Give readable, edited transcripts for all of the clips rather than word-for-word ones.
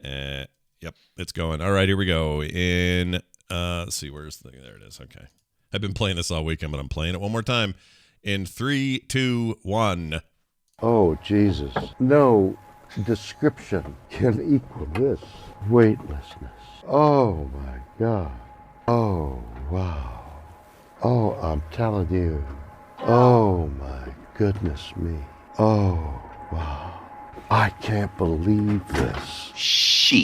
Yep, it's going. All right, here we go. Let's see, there it is. Okay. I've been playing this all weekend, but I'm playing it one more time. In 3, 2, 1. Oh, Jesus. No description can equal this weightlessness. Oh, my God. Oh, wow. Oh, I'm telling you. Oh, my goodness me. Oh, wow. I can't believe this. Shit.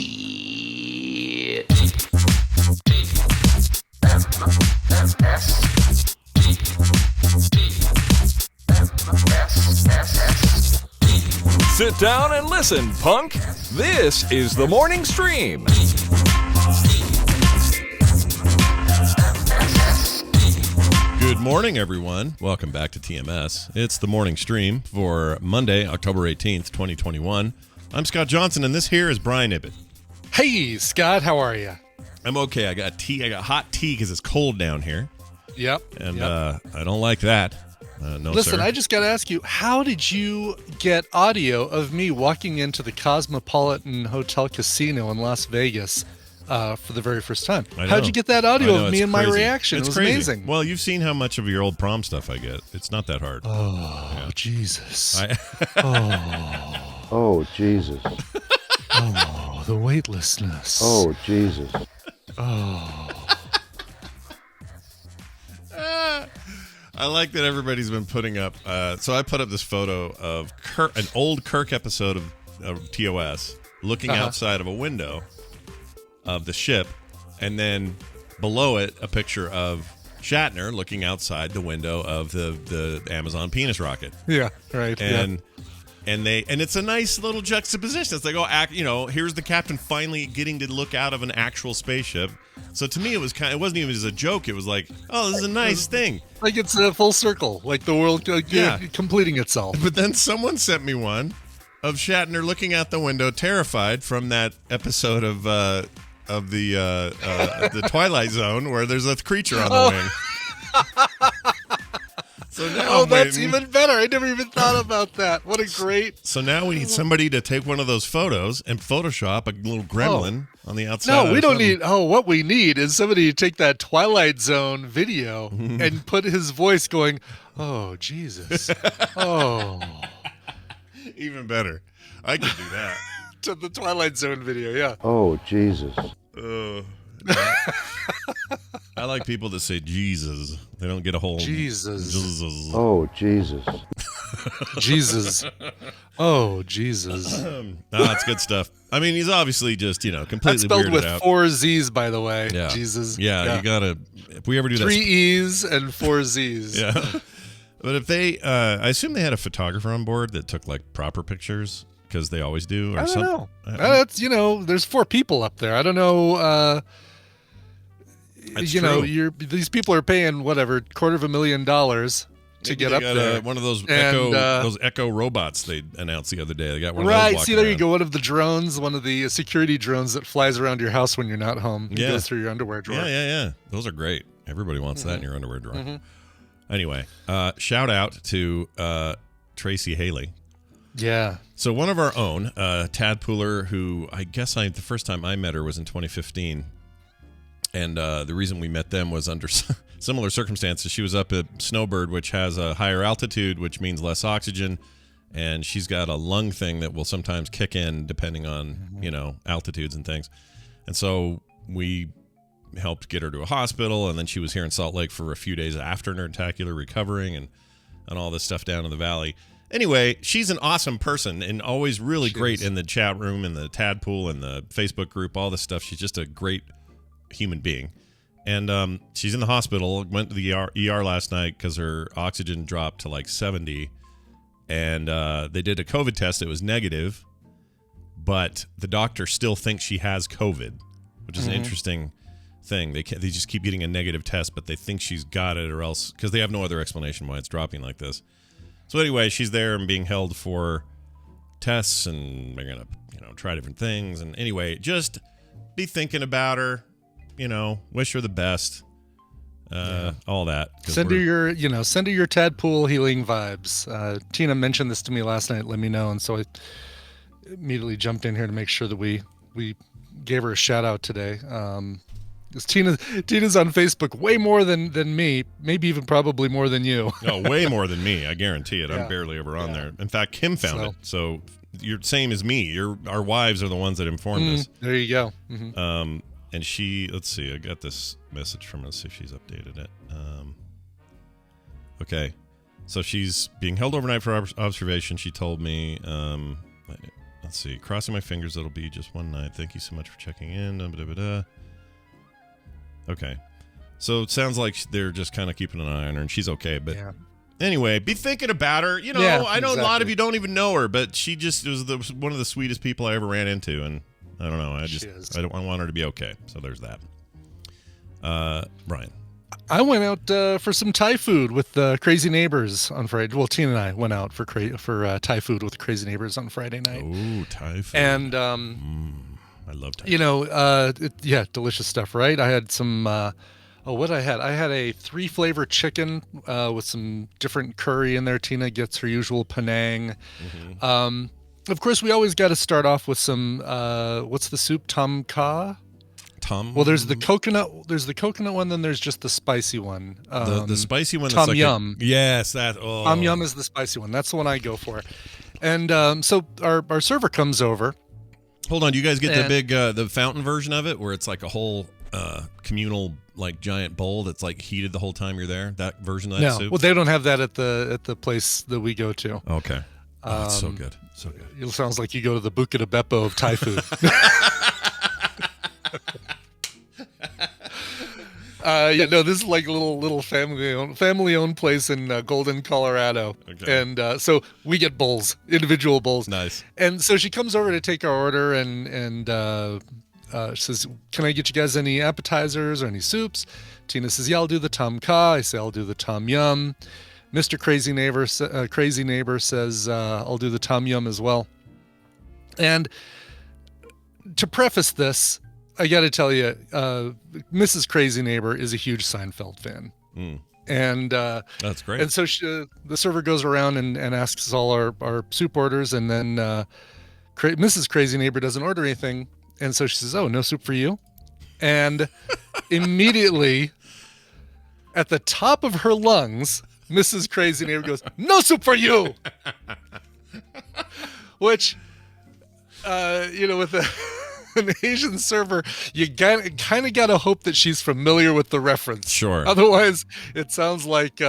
Sit down and listen, punk. This is the morning stream. Good morning, everyone. Welcome back to TMS. It's the morning stream for Monday, October 18th, 2021. I'm Scott Johnson, and this here is Brian Ibbett. Hey, Scott, how are you? I'm okay. I got tea. I got hot tea because it's cold down here. Yep. And I don't like that. No, Listen, sir. I just got to ask you, how did you get audio of me walking into the Cosmopolitan Hotel Casino in Las Vegas for the very first time? How did you get that audio of me and my reaction? It was crazy. Amazing. Well, you've seen how much of your old prom stuff I get. It's not that hard. Oh, Jesus. Oh, Jesus. Oh, the weightlessness. Oh, Jesus. Oh. I like that everybody's been putting up. So I put up this photo of an old Kirk episode of TOS looking outside of a window of the ship, and then below it a picture of Shatner looking outside the window of the Amazon penis rocket. Yeah, right. And it's a nice little juxtaposition. It's like, here's the captain finally getting to look out of an actual spaceship. So to me, it wasn't even as a joke. It was like, oh, this is a nice thing. Like it's a full circle, like the world completing itself. But then someone sent me one of Shatner looking out the window, terrified from that episode of the Twilight Zone where there's a creature on the wing. So now that's even better. I never even thought about that. What a great... So now we need somebody to take one of those photos and Photoshop a little gremlin on the outside. No, we don't need... Oh, what we need is somebody to take that Twilight Zone video and put his voice going, oh, Jesus. Oh. Even better. I could do that. To the Twilight Zone video, yeah. Oh, Jesus. I like people that say Jesus. They don't get a whole Jesus. Oh, Jesus. Jesus. Oh, Jesus. It's good stuff. I mean, he's obviously just, completely That's spelled weirded with out. 4 Z's, by the way. Yeah. Jesus. Yeah, you gotta. If we ever do 3 that, 3 E's and 4 Z's. Yeah. But if they, I assume they had a photographer on board that took like proper pictures because they always do. Or I don't know. That's there's 4 people up there. I don't know. That's true. These people are paying whatever $250,000 to get up there. One of those Echo robots they announced the other day. They got one of those. Right. See, there you go. One of the drones, one of the security drones that flies around your house when you're not home. It goes through your underwear drawer. Yeah. Those are great. Everybody wants that in your underwear drawer. Anyway, shout out to Tracy Haley. Yeah. So one of our own, Tadpooler, who I guess the first time I met her was in 2015. And the reason we met them was under similar circumstances. She was up at Snowbird, which has a higher altitude, which means less oxygen. And she's got a lung thing that will sometimes kick in depending on, altitudes and things. And so we helped get her to a hospital. And then she was here in Salt Lake for a few days after Nerdtacular, recovering and all this stuff down in the valley. Anyway, she's an awesome person and always really great in the chat room and the Tadpool and the Facebook group, all this stuff. She's just a great human being. And she's in the hospital, went to the ER last night because her oxygen dropped to like 70. And they did a COVID test. It was negative, but the doctor still thinks she has COVID, which is an interesting thing. They just keep getting a negative test, but they think she's got it, or else, because they have no other explanation why it's dropping like this. So anyway, she's there and being held for tests, and they're gonna try different things. And anyway, just be thinking about her. Wish her the best. All that. Send her your Tadpool healing vibes. Tina mentioned this to me last night. Let me know, and so I immediately jumped in here to make sure that we we gave her a shout out today. Because Tina's on Facebook way more than me, maybe even probably more than you. No, way more than me. I guarantee it. I'm barely ever on there. In fact, Kim found it. So you're same as me. Our wives are the ones that informed us. There you go. Mm-hmm. And she, let's see, I got this message from her. Let's see if she's updated it. Okay. So she's being held overnight for observation. She told me, let's see, crossing my fingers, it'll be just one night. Thank you so much for checking in. Okay. So it sounds like they're just kind of keeping an eye on her, and she's okay. But anyway, be thinking about her. You know, I know a lot of you don't even know her, but she just was one of the sweetest people I ever ran into, and I don't know. I want her to be okay. So there's that. Brian. I went out for some Thai food with Crazy Neighbors on Friday. Well, Tina and I went out for Thai food with Crazy Neighbors on Friday night. Oh, Thai food. And I love Thai. You know, delicious stuff, right? I had some. What I had? I had a 3-flavor chicken with some different curry in there. Tina gets her usual Penang. Mm-hmm. Of course, we always got to start off with some. What's the soup? Tom Kha. Well, there's the coconut. There's the coconut one. Then there's just the spicy one. The spicy one. Tom Yum. Yes, that. Oh. Tom Yum is the spicy one. That's the one I go for. And so our server comes over. Hold on, do you guys get the big the fountain version of it, where it's like a whole communal like giant bowl that's like heated the whole time you're there? That version of that soup? Well, they don't have that at the place that we go to. Okay. It's so good, so good. It sounds like you go to the Bucca de Beppo of Thai food. This is like a little family owned place in Golden, Colorado. Okay. And so we get bowls, individual bowls. Nice. And so she comes over to take our order and she says, "Can I get you guys any appetizers or any soups?" Tina says, "Yeah, I'll do the Tom Kha." I say, "I'll do the Tom Yum." Mr. Crazy Neighbor says, "I'll do the Tom Yum as well." And to preface this, I got to tell you, Mrs. Crazy Neighbor is a huge Seinfeld fan. And that's great. And so the server goes around and asks us all our soup orders, and then Mrs. Crazy Neighbor doesn't order anything, and so she says, "Oh, no soup for you?" And immediately, at the top of her lungs, Mrs. Crazy Neighbor goes, "No soup for you," which, with an Asian server, you kind of got to hope that she's familiar with the reference. Sure. Otherwise, it sounds like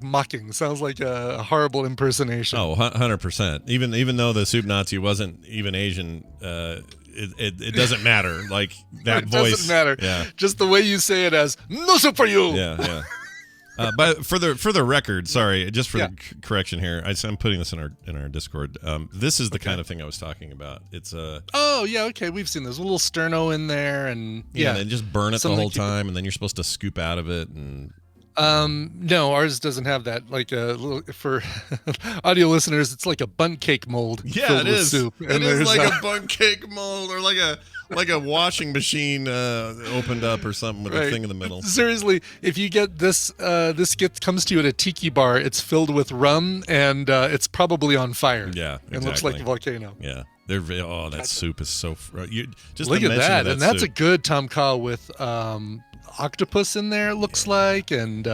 mocking. Sounds like a horrible impersonation. Oh, 100%. Even though the soup Nazi wasn't even Asian, it doesn't matter. Like that voice doesn't matter. Yeah. Just the way you say it as "no soup for you." Yeah. But for the record, sorry, just for the correction here, I'm putting this in our Discord. This is the kind of thing I was talking about. It's Oh yeah, okay, we've seen this. A little sterno in there, and and then just burn it the whole time, and then you're supposed to scoop out of it. And no, ours doesn't have that. Like for audio listeners, it's like a bundt cake mold. Yeah, it is. Soup. It is like a bundt cake mold, or like a washing machine opened up or something with a thing in the middle. Seriously, if you get this, comes to you at a tiki bar. It's filled with rum and it's probably on fire. Yeah, exactly. It looks like a volcano. Yeah, that soup is so. You just look at that, and that's soup. a good Tom Kha with octopus in there. It looks like and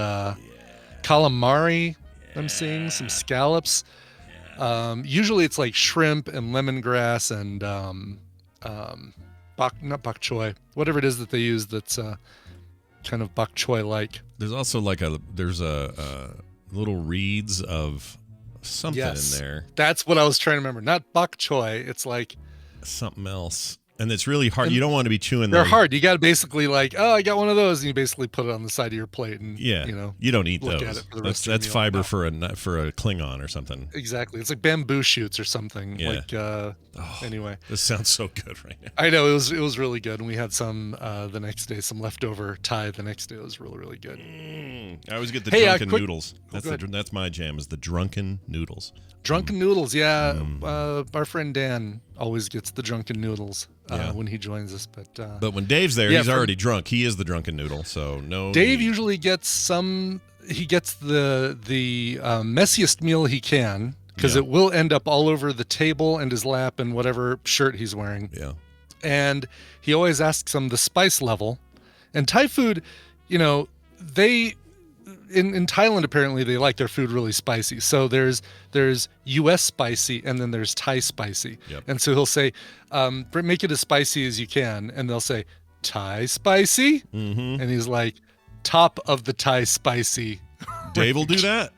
calamari. I'm seeing some scallops. Usually it's like shrimp and lemongrass and not bok choy, whatever it is that they use that's kind of bok choy like. There's also there's a little reeds of something in there. That's what I was trying to remember. Not bok choy. It's like something else. And it's really hard. You don't want to be chewing them. They're hard. You got to basically I got one of those, and you basically put it on the side of your plate, and you don't eat look those. At it for the rest of that's the fiber for a Klingon or something. Exactly. It's like bamboo shoots or something. Yeah. Anyway, this sounds so good right now. I know it was really good, and we had some the next day, some leftover Thai the next day. It was really, really good. I always get the drunken noodles. That's my jam. Is the drunken noodles. Drunken noodles, yeah. Our friend Dan always gets the drunken noodles when he joins us. But when Dave's there, he's already drunk. He is the drunken noodle, so no. Dave usually gets some. He gets the messiest meal he can, because it will end up all over the table and his lap and whatever shirt he's wearing. Yeah. And he always asks him the spice level. And Thai food, they in Thailand apparently they like their food really spicy. So there's US spicy and then there's Thai spicy. Yep. And so he'll say, make it as spicy as you can, and they'll say Thai spicy, and he's like, top of the Thai spicy. Dave will do that.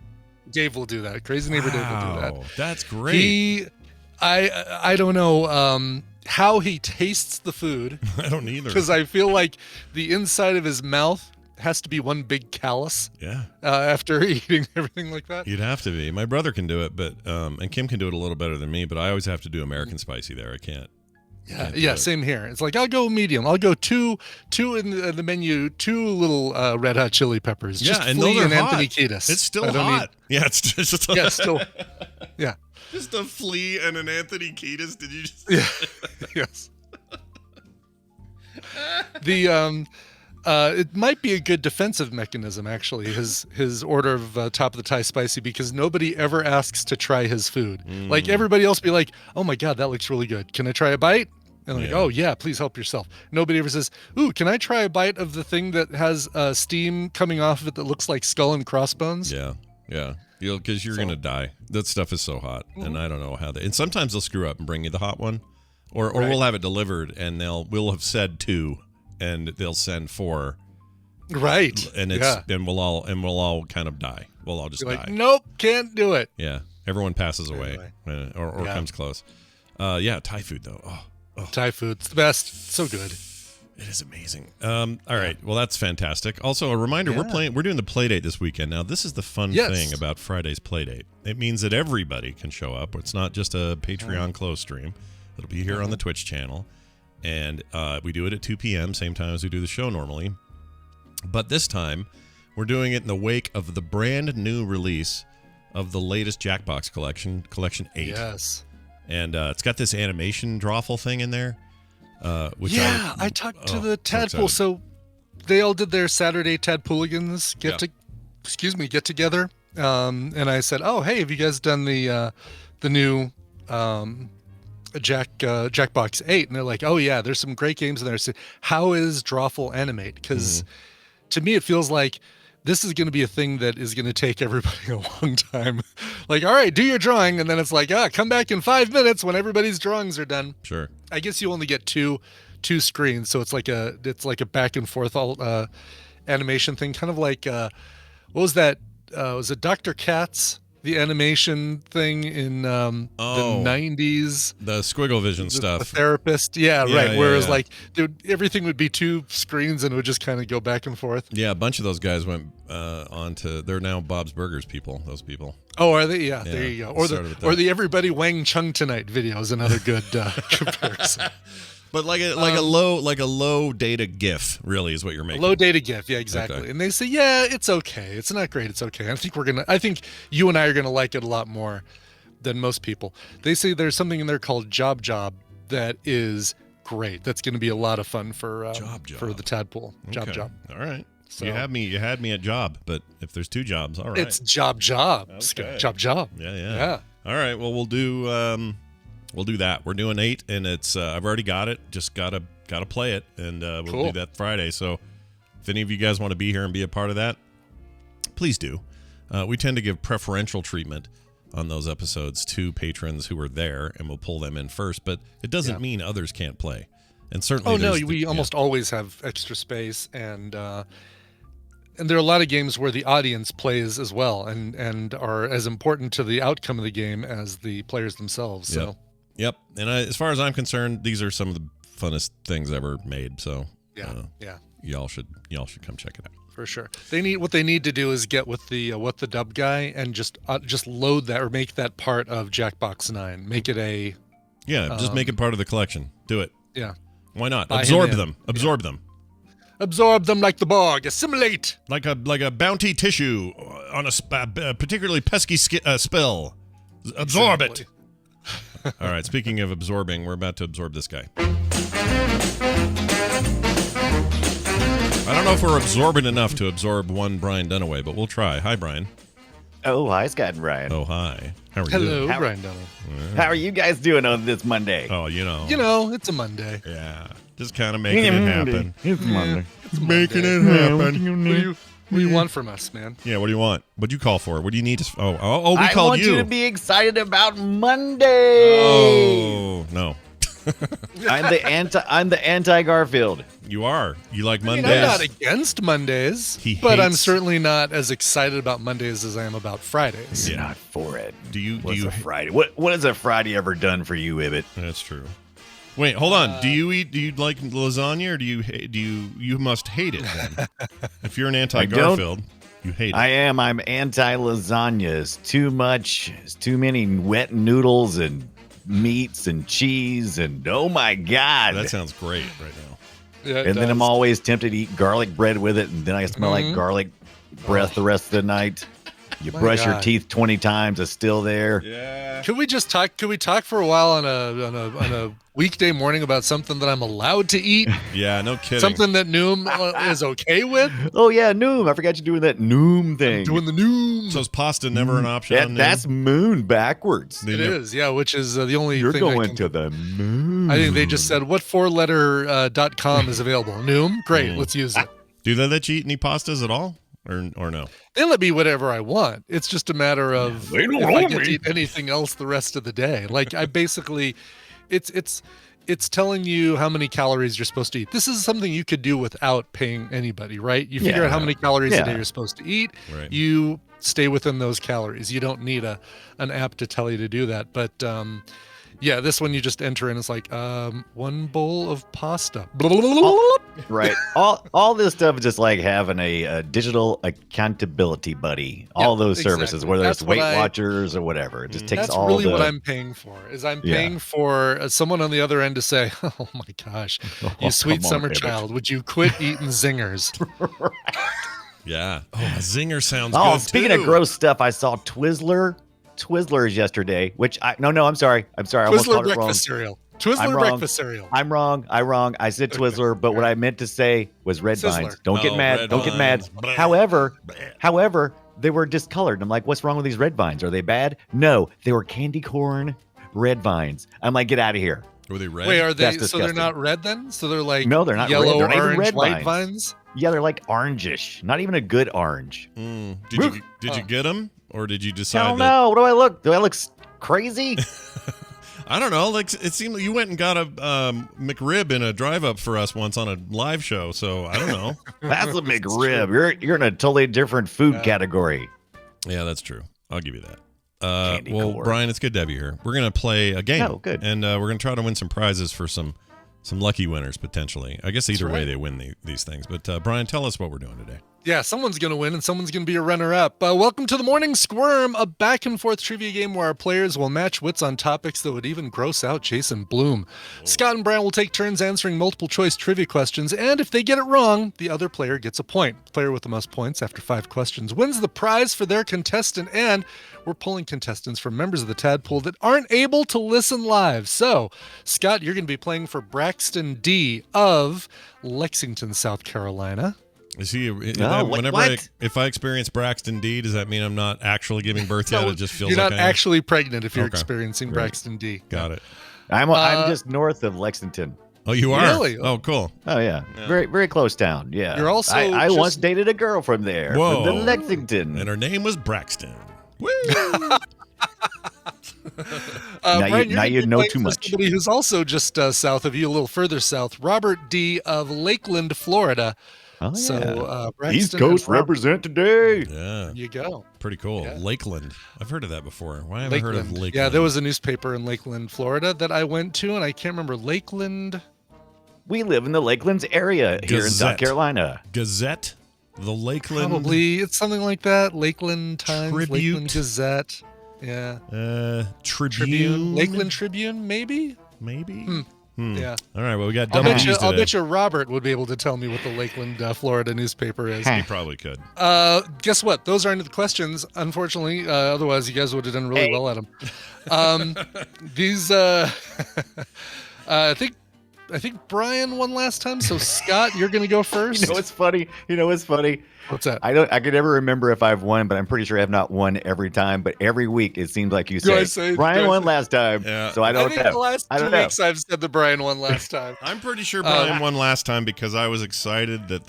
Dave will do that. Crazy neighbor Dave will do that. That's great. I don't know how he tastes the food. I don't either. Because I feel like the inside of his mouth has to be one big callus. Yeah. After eating everything like that. You'd have to be. My brother can do it, but and Kim can do it a little better than me, but I always have to do American spicy there. I can't. Yeah, same here. It's like, I'll go medium. I'll go two in the menu, 2 little red hot chili peppers. Just and Flea those are and hot. Anthony Kiedis. It's still hot. It's just still. Yeah. Just a Flea and an Anthony Kiedis. Did you just? Yeah. Yes. It might be a good defensive mechanism, actually, his order of top of the Thai spicy, because nobody ever asks to try his food. Like, everybody else be like, oh my God, that looks really good. Can I try a bite? And like, oh yeah, please help yourself. Nobody ever says, ooh, can I try a bite of the thing that has steam coming off of it that looks like skull and crossbones? Yeah. Because you're going to die. That stuff is so hot, and I don't know how they... And sometimes they'll screw up and bring you the hot one, or we'll have it delivered, and we'll have said 2, and they'll send 4. Right. And and we'll all kind of die. We'll all just die. Like, nope, can't do it. Yeah. Everyone passes away or comes close. Thai food though. Oh. Thai food's the best. So good. It is amazing. All right. Well, that's fantastic. Also, a reminder, we're doing the Playdate this weekend. Now, this is the fun thing about Friday's Playdate. It means that everybody can show up. It's not just a Patreon closed stream. It'll be here on the Twitch channel. And we do it at 2 p.m., same time as we do the show normally. But this time, we're doing it in the wake of the brand new release of the latest Jackbox collection, Collection 8. Yes. And it's got this animation drawful thing in there. Which I talked to the Tadpool. So they all did their Saturday Tadpooligans get together. And I said, oh, hey, have you guys done the new Jackbox 8? And they're like, oh yeah, there's some great games in there. So how is Drawful Animate? Because to me, it feels like this is going to be a thing that is going to take everybody a long time. Like, all right, do your drawing. And then it's like, come back in 5 minutes when everybody's drawings are done. Sure. I guess you only get two screens. So it's like a back and forth animation thing. Kind of like, what was that? Was it Dr. Katz? The animation thing in the 90s. The Squiggle Vision stuff. The therapist. Yeah, right. Whereas like, dude, everything would be 2 screens and it would just kind of go back and forth. Yeah, a bunch of those guys went on to, they're now Bob's Burgers people, those people. Oh, are they? Yeah, there you go. Or the Everybody Wang Chung Tonight video is another good comparison. But like a low data GIF, really, is what you're making. Low data GIF, yeah, exactly. Okay. And they say, yeah, it's okay. It's not great. It's okay. I think you and I are gonna like it a lot more than most people. They say there's something in there called Job that is great. That's gonna be a lot of fun for for the Tadpool. Okay. Job. All right. So you had me at job, but if there's 2 jobs, all right. It's job. Okay. Job. Yeah. All right. Well, we'll do that. We're doing 8, and it's I've already got it. Just gotta play it, and we'll do that Friday. So if any of you guys want to be here and be a part of that, please do. We tend to give preferential treatment on those episodes to patrons who are there, and we'll pull them in first. But it doesn't mean others can't play. And certainly, we almost always have extra space, and there are a lot of games where the audience plays as well, and are as important to the outcome of the game as the players themselves. So. Yep. And as far as I'm concerned, these are some of the funnest things ever made. So y'all should come check it out for sure. What they need to do is get with the What the Dub guy and just load that or make that part of Jackbox 9. Make it a just make it part of the collection. Do it. Yeah. Why not? Absorb them. Absorb them like the bog. Assimilate like a bounty tissue on a particularly pesky spill. Absorb it. All right, speaking of absorbing, we're about to absorb this guy. I don't know if we're absorbent enough to absorb one Brian Dunaway, but we'll try. Hi, Brian. Oh, hi, Scott and Brian. Oh, hi. How are you? Hello, How- Brian Donald. How are you guys doing on this Monday? Oh, you know. It's a Monday. Yeah. Just kind of making it happen. It's Monday. It's a Making Monday. it happen. What do you want from us, man? Yeah, what do you want? What'd you call for? What do you need to... Oh, we I called want you. you to be excited about Monday. Oh, no. I'm the anti Garfield. You are. You like I mean, Mondays? I'm not against Mondays, He but I'm hates- certainly not as excited about Mondays as I am about Fridays. You're not for it. Do you... What's a Friday? What has a Friday ever done for you, Ibbot? That's true. Wait, hold on. Do you like lasagna, or you must hate it then? If you're an anti-Garfield, you hate it. I am. I'm anti lasagna. It's too much. It's too many wet noodles and meats and cheese and oh my god. That sounds great right now. Yeah, it And then I'm does. always tempted to eat garlic bread with it, and then I smell like garlic breath the rest of the night. You My brush your God. teeth 20 times, it's still there. Yeah. Could we just talk? Could we talk for a while on a weekday morning about something that I'm allowed to eat? Yeah, no kidding. Something that Noom is okay with? Oh yeah, Noom. I forgot you doing that Noom thing. Doing the Noom. So is pasta never an option on there? That's moon backwards. They It never- is, yeah. Which is the only You're thing going to the moon. I think they just said what 4-letter .com is available. Noom, great. Let's use it. Do they let you eat any pastas at all? Or no? They let me whatever I want. It's just a matter of They don't if I own get to me. eat anything else the rest of the day. Like I basically, it's telling you how many calories you're supposed to eat. This is something you could do without paying anybody, right? You figure Yeah. out how many calories a day Yeah. you're supposed to eat. Right. You stay within those calories. You don't need an app to tell you to do that. But yeah, this one you just enter and it's like 1 bowl of pasta. Right. All this stuff is just like having a digital accountability buddy. All those services, exactly. whether That's it's what Weight I- Watchers or whatever. It just takes That's all really the. what I'm paying for. Is I'm Yeah. paying for someone on the other end to say, "Oh my gosh, you sweet come on, summer David." child, would you quit eating zingers?" Yeah. Oh, a zinger sounds Oh, good speaking too. of gross stuff, I saw Twizzlers yesterday. Which I I'm sorry. I almost Twizzler called it wrong. breakfast cereal. Twizzler I'm wrong. breakfast cereal. I'm wrong. I said Twizzler, but what I meant to say was red Sizzler. vines. Don't get Oh, mad. red Don't get mad. vines. Bleh. However, they were discolored. I'm like, what's wrong with these red vines? Are they bad? No, they were candy corn red vines. I'm like, get out of here. Were they red? Wait, are they? That's So they're disgusting. not red then? So they're like No, they're not red. yellow, They're not even orange, red white vines. vines. Yeah, they're like orangish. Not even a good orange. Did you get them, or did you decide? Hell that, no. What do I look? Do I look crazy? I don't know. Like it seemed like you went and got a McRib in a drive-up for us once on a live show. So I don't know. That's a McRib. You're in a totally different food category. Yeah, that's true. I'll give you that. Candy Well, corn. Brian, it's good to have you here. We're gonna play a game. Oh, good. And we're gonna try to win some prizes for some lucky winners potentially. I guess either way right. they win these things. But Brian, tell us what we're doing today. Yeah, someone's going to win and someone's going to be a runner-up. Welcome to the Morning Squirm, a back-and-forth trivia game where our players will match wits on topics that would even gross out Jason Bloom. Scott and Brian will take turns answering multiple-choice trivia questions, and if they get it wrong, the other player gets a point. The player with the most points after 5 questions wins the prize for their contestant, and we're pulling contestants from members of the Tadpool that aren't able to listen live. So, Scott, you're going to be playing for Braxton D. of Lexington, South Carolina. Is he? what? If I experience Braxton D, does that mean I'm not actually giving birth yet? It just feels You're like not I am? actually pregnant if you're Okay. experiencing Great. Braxton D. Got it. I'm just north of Lexington. Oh, you are? Really? Oh, cool. Oh yeah, very very close town. Yeah, You're also I just- once dated a girl from there. Whoa. From the Lexington. And her name was Braxton. Woo! Now you- Brian, you're now gonna you be know playing too for much. Somebody who's also just south of you, a little further south, Robert D. of Lakeland, Florida. Oh, So, yeah. Braxton East Coast and Robert, represent today. Yeah. there you go. Pretty cool. Yeah. Lakeland. I've heard of that before. Why have I heard of Lakeland? Yeah, there was a newspaper in Lakeland, Florida that I went to, and I can't remember Lakeland. We live in the Lakelands area here in South Gazette. Carolina. Gazette, the Lakeland. Probably it's something like that. Lakeland Times, Tribute. Lakeland Gazette. Yeah. Tribune. Lakeland Tribune, maybe? Maybe. Yeah. All right. Well, we got I'll double bet, you, G's I'll today. bet you Robert would be able to tell me what the Lakeland, Florida newspaper is. He probably could. Guess what? Those aren't the questions, unfortunately. Otherwise, you guys would have done really well at them. These, I think I think Brian won last time. So Scott, you're going to go first. You know what's funny? What's that? I can never remember if I've won, but I'm pretty sure I have not won every time. But every week it seems like you say Brian won last time. Yeah. So I don't think know. the last 2 weeks I've said that Brian won last time. I'm pretty sure Brian won last time because I was excited that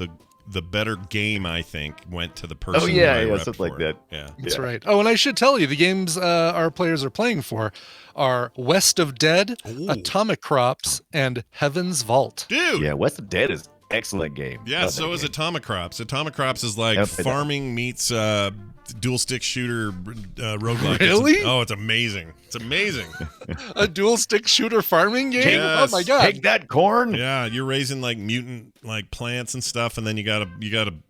the better game, I think, went to the person. Oh yeah, who I repped something like for. that. Yeah, That's right. Oh, and I should tell you, the games our players are playing for are West of Dead, Atomic Crops, and Heaven's Vault. dude. Yeah, West of Dead is excellent game. Yeah, Love so that is game. Atomic Crops. Atomic Crops is like Yep, farming meets dual stick shooter roguelike. Really? It's amazing. It's amazing. A dual stick shooter farming game? Yes. Oh my god. Take that corn. Yeah, you're raising like mutant like plants and stuff, and then you gotta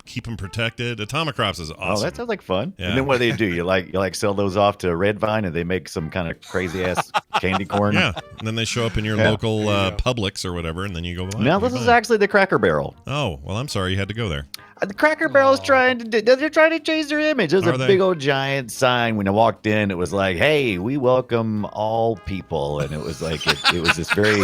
keep them protected. Atomic Crops is awesome. Oh, that sounds like fun. Yeah. And then what do? You like sell those off to Red Vine, and they make some kind of crazy ass candy corn. Yeah, and then they show up in your Yeah. local Publix or whatever, and then you go buy. Now you this is buy. actually the Cracker Barrel. Oh, well, I'm sorry you had to go there. The Cracker Barrel's they're trying to change their image. There's Are a they? big old giant sign when I walked in. It was like, "Hey, we welcome all people," and it was like it was this very.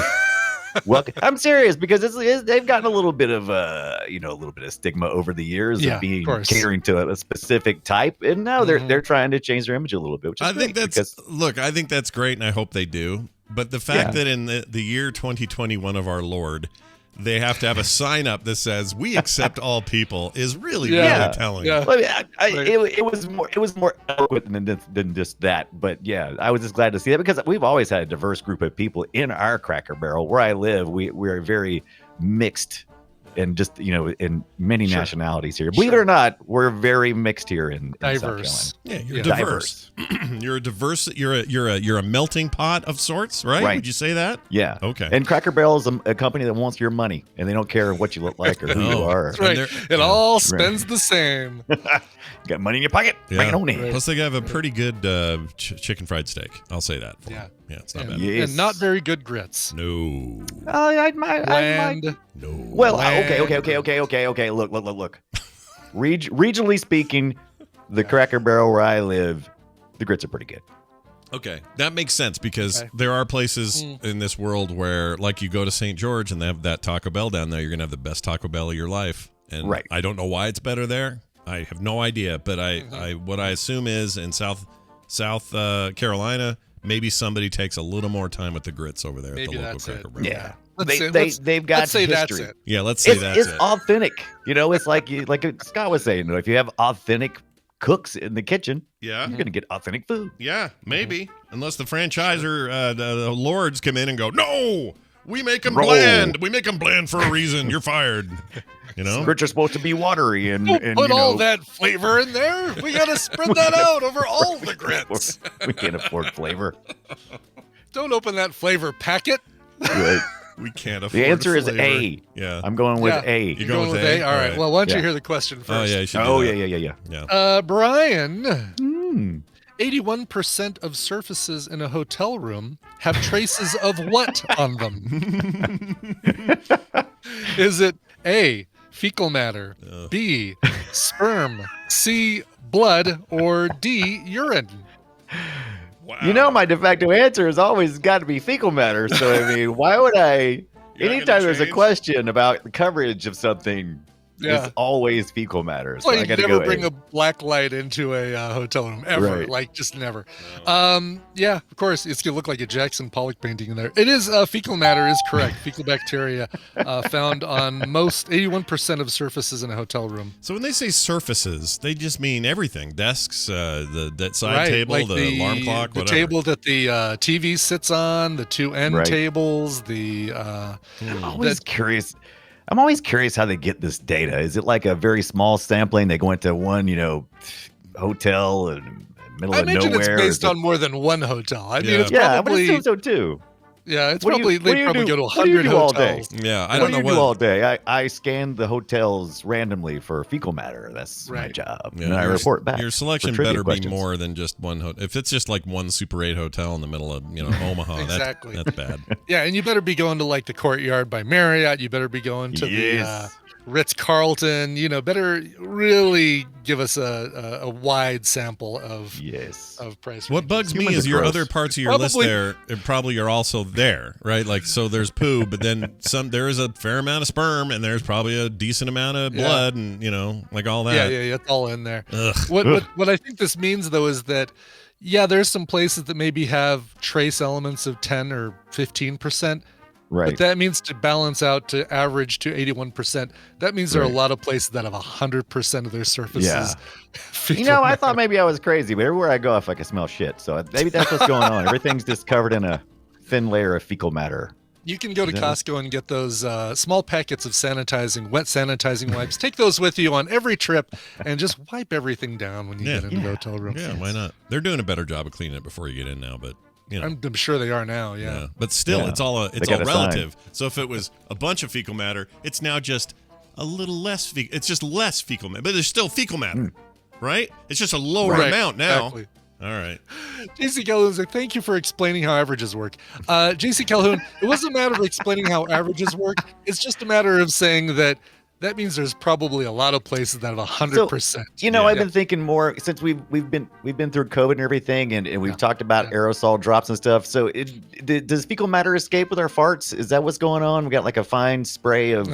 Welcome. I'm serious because they've gotten a little bit of a little bit of stigma over the years Yeah, of being of course. catering to a specific type, and now they're trying to change their image a little bit. Which is I think great that's because, I think that's great, and I hope they do. But the fact Yeah. that in the year 2021 of our Lord, they have to have a sign up that says "We accept all people" is really Yeah. really telling. Yeah. Well, it was more eloquent than just that. But yeah, I was just glad to see that because we've always had a diverse group of people in our Cracker Barrel. Where I live, we're very mixed. And just in many nationalities here. Believe it or not, we're very mixed here in South Diverse. Yeah, you're Yeah. diverse. You're a diverse. You're a melting pot of sorts, right? Right. Would you say that? Yeah. Okay. And Cracker Barrel is a company that wants your money, and they don't care what you look like or who you No. are. That's right. And It they're- all spends the same. You got money in your pocket? Bring it on in. Plus, they have a pretty good chicken fried steak. I'll say that. For Yeah. them. Yeah, it's not And, bad. Yes. and not very good grits. No. Oh, I might. Bland. No. Well, Bland. okay. Look. Regionally speaking, the Cracker Barrel where I live, the grits are pretty good. Okay, that makes sense because Okay. there are places in this world where, like, you go to St. George and they have that Taco Bell down there. You're gonna have the best Taco Bell of your life, and Right. I don't know why it's better there. I have no idea, but what I assume is in South Carolina, maybe somebody takes a little more time with the grits over there at Maybe the local that's Cracker it. Barrel. Yeah. They've got let's say that's history. it. Yeah, let's say It's that's it. authentic. It's like Scott was saying. If you have authentic cooks in the kitchen, Yeah. you're gonna get authentic food. Yeah, maybe. Unless the franchisor, the lords come in and go, no, we make them Roll. bland. We make them bland for a reason. You're fired. You know? Grits are supposed to be watery and Put all that flavor in there. We gotta spread that out over all the grits. We can't afford flavor. Don't open that flavor packet. Right. We can't afford The answer is flavor. A. Yeah. I'm going with Yeah. A. You're going with A? A? All right. Alright. Well, why don't you Yeah. hear the question first? Oh, yeah, you should do Oh that. yeah. Yeah. Brian, 81% of surfaces in a hotel room have traces of what on them? Is it A, fecal matter, B, sperm, C, blood, or D, urine? Wow. My de facto answer has always got to be fecal matter. So I mean, why would I? You're not Anytime gonna there's a change? question about the coverage of something, Yeah. it's always fecal matter. So Well, I you got to never go bring A. a black light into a hotel room ever. Right. Like, just never. Yeah, of course, it's gonna look like a Jackson Pollock painting in there. It is fecal matter is correct. Fecal bacteria found on most 81% of surfaces in a hotel room. So when they say surfaces, they just mean everything. Desks, that side Right, table, like the alarm clock, the whatever. table that the TV sits on, the two end Right. tables, the I'm always curious. I'm always curious how they get this data. Is it like a very small sampling? They go into one, hotel in the middle I of imagine nowhere. it's Is based it- on more than one hotel. I mean, Yeah. it's Yeah, I would probably assume so too. yeah, it's What do you- probably what do they you probably do- go to what do you 100 do all day? hotels. Yeah, I What don't do know you what. do all day? I scan the hotels randomly for fecal matter. That's my Right. job. Yeah, And I your- report back. Your for selection trivia better questions. be more than just one hotel. If it's just like one Super 8 hotel in the middle of Omaha, Exactly. that's bad. Yeah, and you better be going to like the Courtyard by Marriott. You better be going to Yes. Ritz-Carlton, better really give us a wide sample of price. What bugs me is your other parts of your list there probably are also there, right? Like, so there's poo, but then there is a fair amount of sperm, and there's probably a decent amount of blood, and like all that. Yeah, it's all in there. What I think this means though is that there's some places that maybe have trace elements of 10 or 15%. Right. But that means to balance out to average to 81%. That means there are a lot of places that have 100% of their surfaces. Yeah. I thought maybe I was crazy, but everywhere I go, I feel like I smell shit. So maybe that's what's going on. Everything's just covered in a thin layer of fecal matter. You can go to Costco and get those small packets of wet sanitizing wipes. Take those with you on every trip and just wipe everything down when you get into the hotel room. Yeah, why not? They're doing a better job of cleaning it before you get in now, but I'm sure they are now. Yeah. But still, it's all relative. So if it was a bunch of fecal matter, it's now just a little less. It's just less fecal matter, but there's still fecal matter, right? It's just a lower amount now. Exactly. All right. JC Calhoun's like, thank you for explaining how averages work. JC Calhoun, it wasn't a matter of explaining how averages work. It's just a matter of saying that means there's probably a lot of places that have 100%. I've been thinking more since we've been through COVID and everything, and we've talked about aerosol drops and stuff. So does fecal matter escape with our farts? Is that what's going on? We got like a fine spray of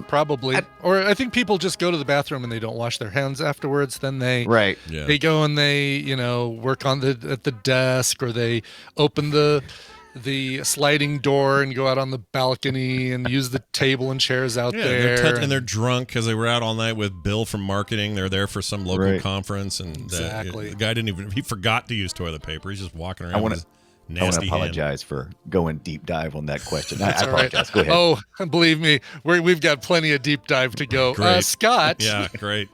probably. Or I think people just go to the bathroom and they don't wash their hands afterwards. Then they go and they work at the desk, or they open the sliding door and go out on the balcony and use the table and chairs out there. And they're drunk because they were out all night with Bill from marketing. They're there for some local conference, and the guy he forgot to use toilet paper. He's just walking around with his nasty I want to hand. apologize for going deep dive on that question. I apologize. Go ahead. Oh, believe me, we've got plenty of deep dive to go. Scott. Yeah, great.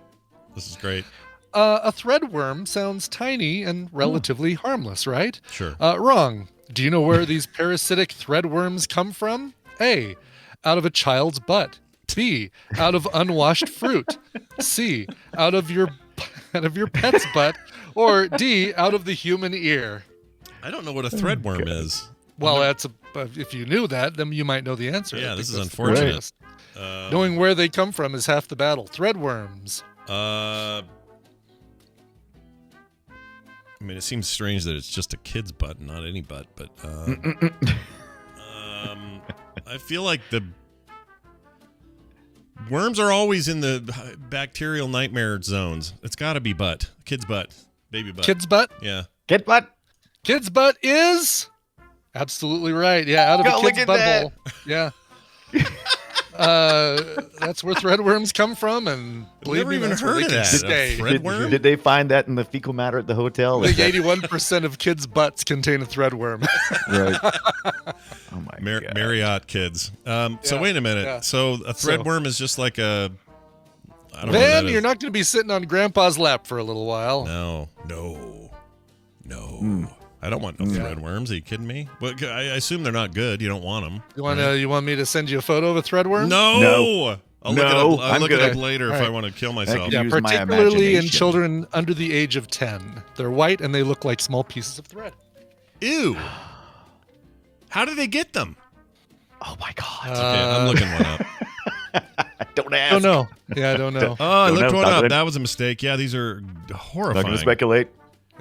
This is great. A threadworm sounds tiny and relatively harmless, right? Sure. Wrong. Do you know where these parasitic threadworms come from? A, out of a child's butt. B, out of unwashed fruit. C, out of your pet's butt. Or D, out of the human ear. I don't know what a threadworm is. Well, if you knew that, then you might know the answer. Yeah, this is unfortunate. Knowing where they come from is half the battle. Threadworms. I mean, it seems strange that it's just a kid's butt, not any butt, but I feel like the worms are always in the bacterial nightmare zones. It's got to be butt. Kid's butt. Baby butt. Kid's butt? Yeah. Kid butt? Kid's butt is absolutely right. Yeah, out of a kid's butthole. Yeah. That's where threadworms come from, and believe me, even that's heard where of they that. can stay. Threadworm? Did they find that in the fecal matter at the hotel? Like 81% of kids' butts contain a threadworm. Right. Oh my God. Marriott kids. So wait a minute. Yeah. So a threadworm is just like a. I don't know. Then you're not going to be sitting on Grandpa's lap for a little while. No. I don't want no threadworms. Are you kidding me? Well, I assume they're not good. You don't want them. You want me to send you a photo of a threadworm? No. I'll look it up later if I want to kill myself. Yeah, particularly in children under the age of 10. They're white and they look like small pieces of thread. Ew. How do they get them? Oh my God. Okay, I'm looking one up. Don't ask. I don't know. Yeah, I don't know. I looked one up. That was a mistake. Yeah, these are horrifying. Not going to speculate.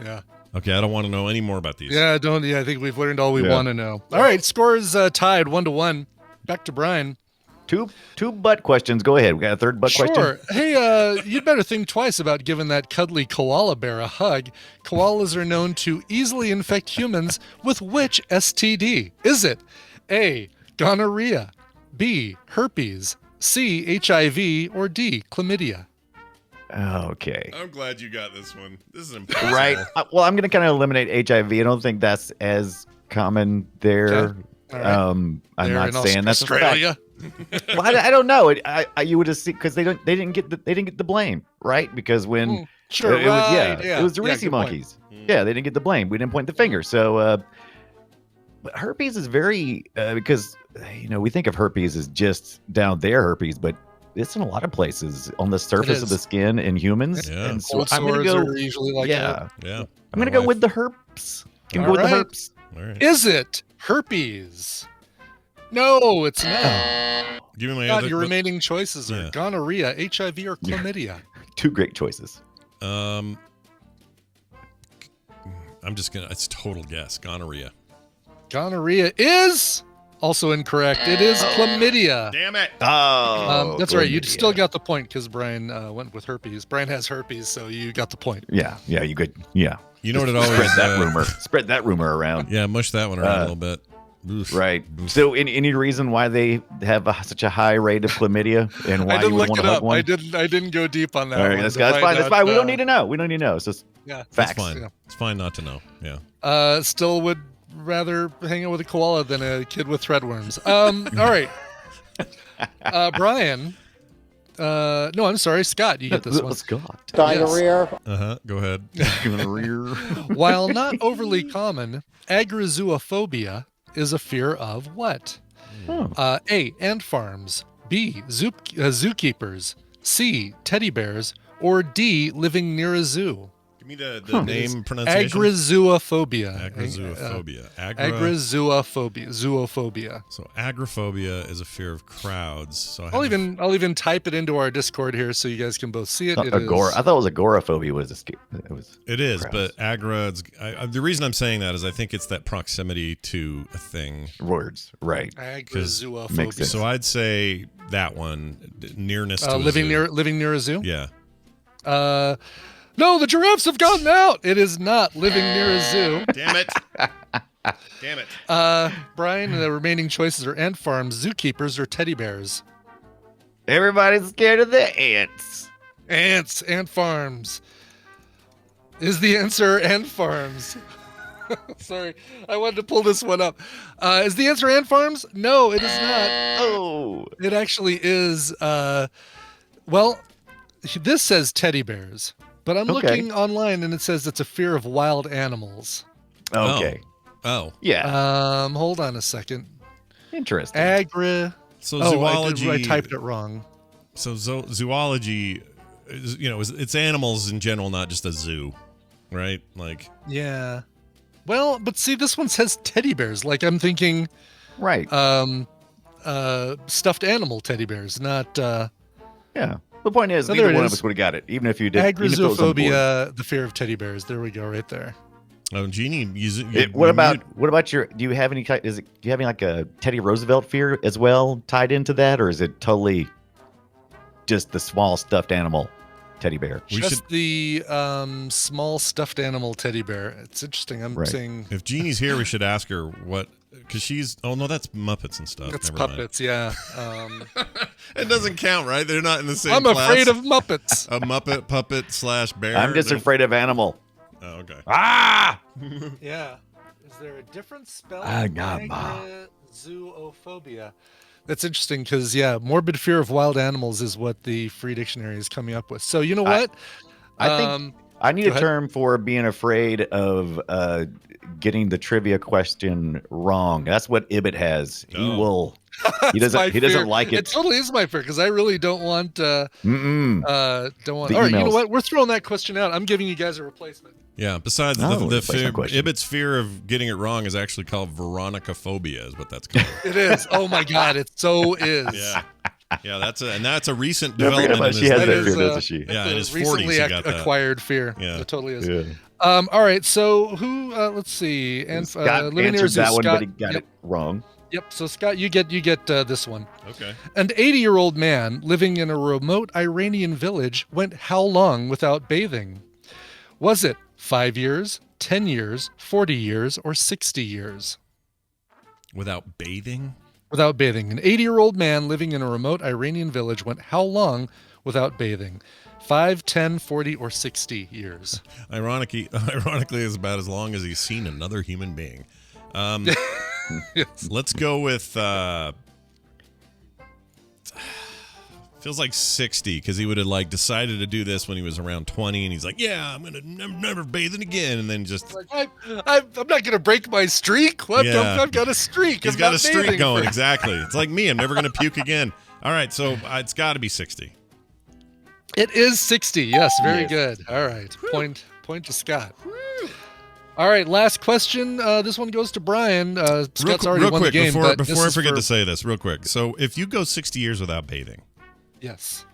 Yeah. Okay, I don't want to know any more about these. Yeah, I think we've learned all we want to know. All right, scores tied 1-1. Back to Brian. Two butt questions. Go ahead. We got a third butt question. Sure. Hey, you'd better think twice about giving that cuddly koala bear a hug. Koalas are known to easily infect humans with which STD? Is it A, gonorrhea, B, herpes, C, HIV, or D, chlamydia? Okay. I'm glad you got this one. This is impossible. Right. Well, I'm going to kind of eliminate HIV. I don't think that's as common there. Okay. Right. I'm not saying that's Australia. Well, I don't know. You would have seen because they didn't get the blame, right? Because when it was the Reese monkeys. Yeah, they didn't get the blame. We didn't point the finger. So, but herpes is very because we think of herpes as just down there herpes, but it's in a lot of places on the surface of the skin in humans. Yeah. And so Cold I'm going to go are usually like that. Yeah. I'm going to go with the herpes. All right. Herpes. All right. Is it herpes? No, it's not. Give me my God, other. your remaining choices are Yeah. gonorrhea, HIV, or chlamydia. Two great choices. I'm just gonna. It's total guess. Gonorrhea. Gonorrhea is also incorrect. It is chlamydia. Damn it! Oh, That's right. You chlamydia. still got the point because Brian went with herpes. Brian has herpes, so you got the point. Yeah, you good. Yeah. You know what it always. Spread that rumor. Spread that rumor around. Yeah, mush that one around a little bit. Oof. Right. So, any reason why they have such a high rate of chlamydia, and why I didn't you would look want it to hug up. one? I didn't go deep on that. All right, one that's to fine. find That's out, fine. We don't need to know. We don't need to know. It's just Yeah. facts. It's fine. Yeah. It's fine not to know. Yeah. Still would rather hang out with a koala than a kid with threadworms. All right. Brian. No, I'm sorry, Scott. You get this one. Scott. Diarrhea. Go ahead. While not overly common, agrizoophobia is a fear of what? A. Ant farms. B. Zookeepers. C. Teddy bears. Or D. Living near a zoo. Give me the name pronunciation. Agrizoophobia. Agrizoophobia. Zoophobia. So agoraphobia is a fear of crowds. So I'll even type it into our Discord here so you guys can both see it. It Agora. is- I thought it was agoraphobia. It was. It is, crowds. but agra. The reason I'm saying that is I think it's that proximity to a thing. Words. Right. Makes Agrizoophobia. sense. So I'd say that one, nearness to a living zoo. living near a zoo. Yeah. No, the giraffes have gotten out. It is not living near a zoo. Damn it. Damn it. Brian, the remaining choices are ant farms, zookeepers, or teddy bears. Everybody's scared of the ants. Ant farms. Is the answer ant farms? Sorry, I wanted to pull this one up. Is the answer ant farms? No, it is not. Oh. It actually is. Well, this says teddy bears, but I'm Okay. looking online and it says it's a fear of wild animals. Okay. Oh. Yeah. Hold on a second. Interesting. So Oh, zoology. I typed it wrong. So zoology, is, it's animals in general, not just a zoo, right? Like. Yeah. Well, but see, this one says teddy bears. Like I'm thinking, right. stuffed animal teddy bears, not. Yeah. The point is, So neither there it one of is. us would have got it, even if you did. even if it was on board. Agrizoophobia, the fear of teddy bears. There we go, right there. Oh, Jeannie, What about your? Do you have any? Do you have any like a Teddy Roosevelt fear as well tied into that, or is it totally just the small stuffed animal teddy bear? Just the small stuffed animal teddy bear. It's interesting. I'm Right. saying If Jeannie's here, we should ask her what, because she's. Oh no, that's Muppets and stuff. it's Never mind. puppets. Yeah. It doesn't count, right? They're not in the same. I'm class. afraid of Muppets. A Muppet puppet / bear. I'm just afraid of animal. Oh, okay. Ah! Yeah. Is there a different spelling? Ah, God, Agrizoophobia. That's interesting because, morbid fear of wild animals is what the Free Dictionary is coming up with. So, you know what? I think I need go a ahead. term for being afraid of getting the trivia question wrong. That's what Ibbot has. He Oh. will. He That's my doesn't. He doesn't fear. like It it. totally is my fear because I really don't want. Mm-mm. Don't want. The All right, you know emails. what? We're throwing that question out. I'm giving you guys a replacement. Yeah. Besides Oh, the replacement fear, question. Ibbott's fear of getting it wrong is actually called Veronicaphobia, is what that's called. It is. Oh my God! It so is. Yeah. Yeah, that's a recent Don't forget development. about in she this has That that thing. is, fear, doesn't she? Yeah, in his 40s, recently he got that. acquired fear. Yeah. It totally is. Yeah. All right. So who? Let's see. And Scott living near answered Zoo, that one, Scott, but he got yep, it wrong. Yep. So Scott, you get this one. Okay. An 80-year-old man living in a remote Iranian village went how long without bathing? Was it 5 years, 10 years, 40 years, or 60 years? Without bathing? Without bathing. An 80-year-old man living in a remote Iranian village went how long without bathing? 5, 10, 40, or 60 years? Ironically, is about as long as he's seen another human being. Yes. Let's go with. Feels like 60 because he would have decided to do this when he was around 20, and he's like, "Yeah, I'm gonna never bathing again," and then just Like, I'm not going to break my streak. What? Yeah. I've got a streak. he's I'm got not a streak bathing going. for- Exactly. It's like me. I'm never gonna puke again. All right, so it's got to be 60. It is 60. Yes, very Yes. good. All right. Point to Scott. All right, last question. This one goes to Brian. Scott's already won the game. Before I forget to say this, real quick. So if you go 60 years without bathing, yes,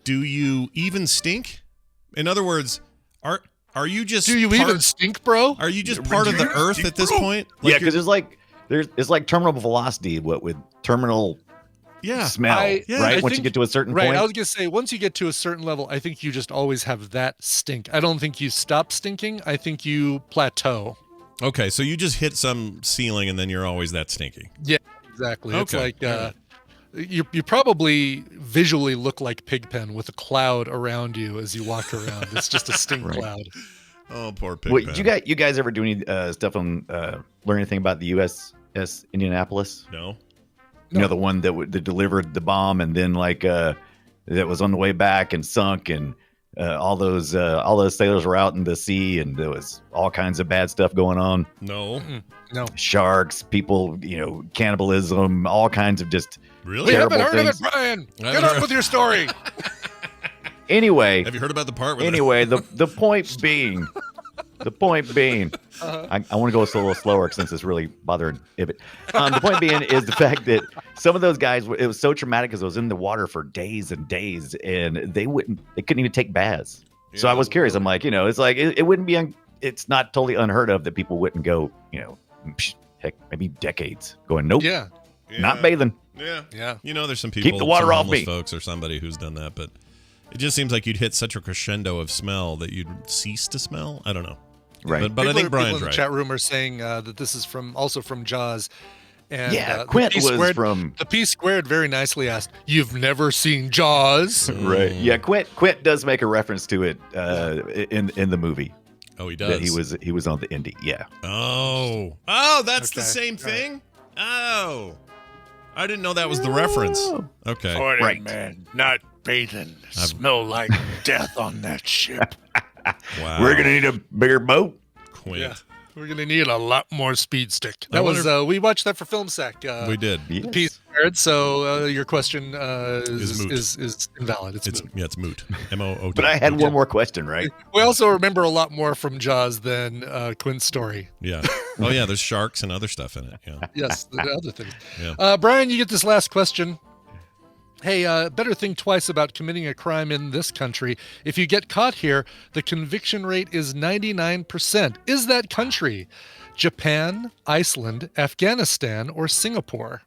do you even stink? In other words, are you just even stink, bro? Are you just part of the earth at this point? Like yeah, because it's like terminal velocity, what with terminal smell, right? Once you get to a certain point. Right, I was gonna say once you get to a certain level, I think you just always have that stink. I don't think you stop stinking. I think you plateau. Okay, so you just hit some ceiling and then you're always that stinky. Yeah, exactly. Okay. It's like you probably visually look like Pigpen with a cloud around you as you walk around. It's just a stink cloud. Oh, poor Pigpen. Wait, you guys ever do any stuff on learn anything about the USS Indianapolis? No. You know, the one that delivered the bomb and then that was on the way back and sunk, and all those sailors were out in the sea and there was all kinds of bad stuff going on. No. No. Sharks, people, cannibalism, all kinds of just really haven't heard things. of it, Brian. Get on with your story. Anyway, have you heard about the part where the point being, I want to go a little slower since it's really bothering Ibit. The point being is the fact that some of those guys, it was so traumatic because it was in the water for days and days, and they couldn't even take baths. Yeah, so I was curious. I'm like, it's like it wouldn't be, it's not totally unheard of that people wouldn't go, heck, maybe decades going, nope, not bathing. Yeah. There's some people, keep the water off me, folks, or somebody who's done that, but it just seems like you'd hit such a crescendo of smell that you'd cease to smell. I don't know. Right. But I think Brian's in the right. chat room are saying that this is also from Jaws. And Quint was from the P Squared very nicely asked, "You've never seen Jaws?" Right. Yeah, Quint does make a reference to it in the movie. Oh, he does. That he was on the Indy. Yeah. Oh, that's the same thing. Right. Oh, I didn't know that was the reference. Okay. Right, man. Not bathing. Smell like death on that ship. Wow. We're gonna need a bigger boat. Quint. Yeah. We're gonna need a lot more speed stick. That was we watched that for Film Sack. We did. Yes. P Squared. So your question is invalid. It's moot. Yeah, it's moot. MOOT. But I had one more question, right? We also remember a lot more from Jaws than Quint's story. Yeah. Oh yeah, there's sharks and other stuff in it. Yeah. Yes, the other things. Yeah. Brian, you get this last question. Hey, better think twice about committing a crime in this country. If you get caught here, the conviction rate is 99%. Is that country Japan, Iceland, Afghanistan, or Singapore?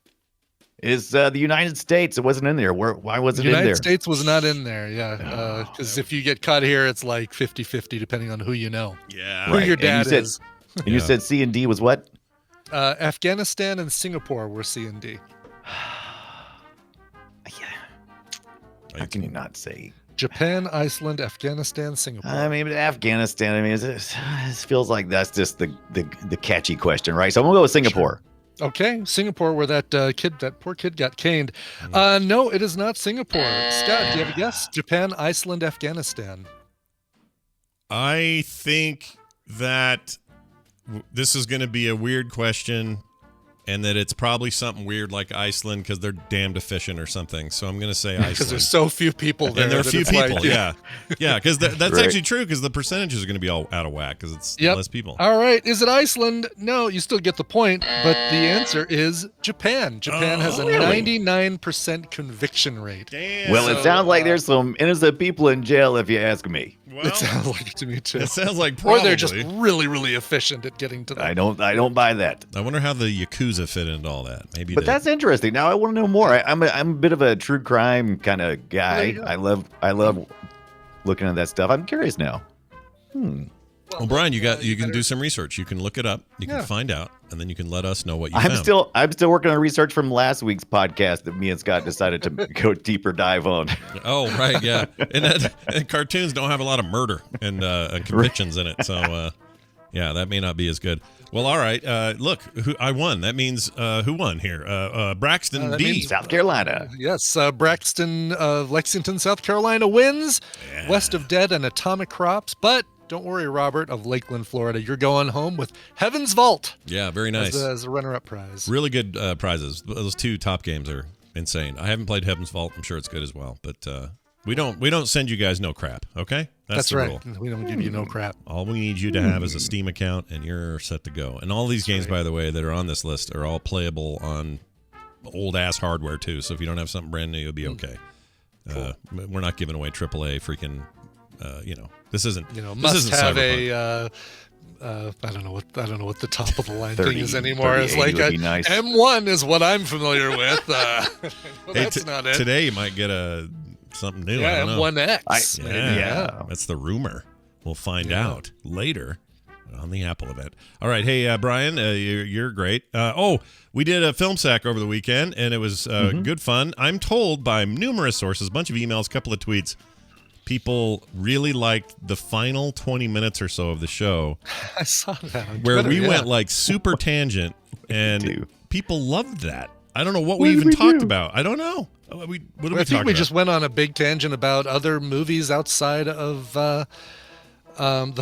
Is the United States? It wasn't in there. Why was it in there? United States was not in there, yeah. Because if you get caught here, it's like 50-50 depending on who you know. Yeah. Who your dad is. And you said C and D was what? Afghanistan and Singapore were C and D. How can you not say Japan, Iceland, Afghanistan, Singapore? I mean, but Afghanistan. it feels like that's just the catchy question, right? So I'm gonna go with Singapore. Sure. Okay, Singapore, where that poor kid got caned. No, it is not Singapore. Scott, do you have a guess? Japan, Iceland, Afghanistan. I think that this is going to be a weird question, and that it's probably something weird like Iceland because they're damned efficient or something. So I'm going to say Iceland. Because there's so few people there. And there are few people, like, yeah. Yeah, because that's actually true because the percentages are going to be all out of whack because it's less people. All right. Is it Iceland? No, you still get the point, but the answer is Japan. Japan has a 99% conviction rate. Damn. Well, it sounds like there's some innocent people in jail if you ask me. Well, it sounds like it to me too. It sounds like probably. Or they're just really, really efficient at getting to that. I don't buy that. I wonder how the Yakuza fit into all that. Maybe. But that's interesting. Now I want to know more. I'm a bit of a true crime kind of guy. I love looking at that stuff. I'm curious now. Well, Brian, you can do some research. You can look it up. You can find out, and then you can let us know what you found. I'm still working on research from last week's podcast that me and Scott decided to go deeper dive on. Oh, right, yeah. And cartoons don't have a lot of murder and convictions in it, so yeah, that may not be as good. Well, all right. Look, I won. That means who won here? Braxton D. South Carolina. Yes, Braxton of Lexington, South Carolina wins. Yeah. West of Dead and Atomic Crops, but don't worry, Robert of Lakeland, Florida. You're going home with Heaven's Vault. Yeah, very nice. As a runner-up prize. Really good prizes. Those two top games are insane. I haven't played Heaven's Vault. I'm sure it's good as well, but We don't send you guys no crap, okay? That's the right. rule. We don't give you no crap. All we need you to have is a Steam account, and you're set to go. And all these games, by the way, that are on this list are all playable on old-ass hardware, too. So if you don't have something brand new, you'll be okay. Cool. We're not giving away AAA freaking, this isn't, must isn't have Cyberpunk. I don't know what the top of the line thing is anymore. It's 38 like would be nice. M1 is what I'm familiar with. That's not it. Today you might get something new. I Yeah, don't know. M1X. Yeah, that's the rumor. We'll find out later on the Apple event. All right, hey Brian, you're great. We did a film sack over the weekend, and it was good fun. I'm told by numerous sources, a bunch of emails, a couple of tweets, people really liked the final 20 minutes or so of the show. I saw that on where Twitter, we went like super tangent, and do. people loved that. I don't know what we even talked about. I don't know. What did we I think talk we about? just went on a big tangent about other movies outside of The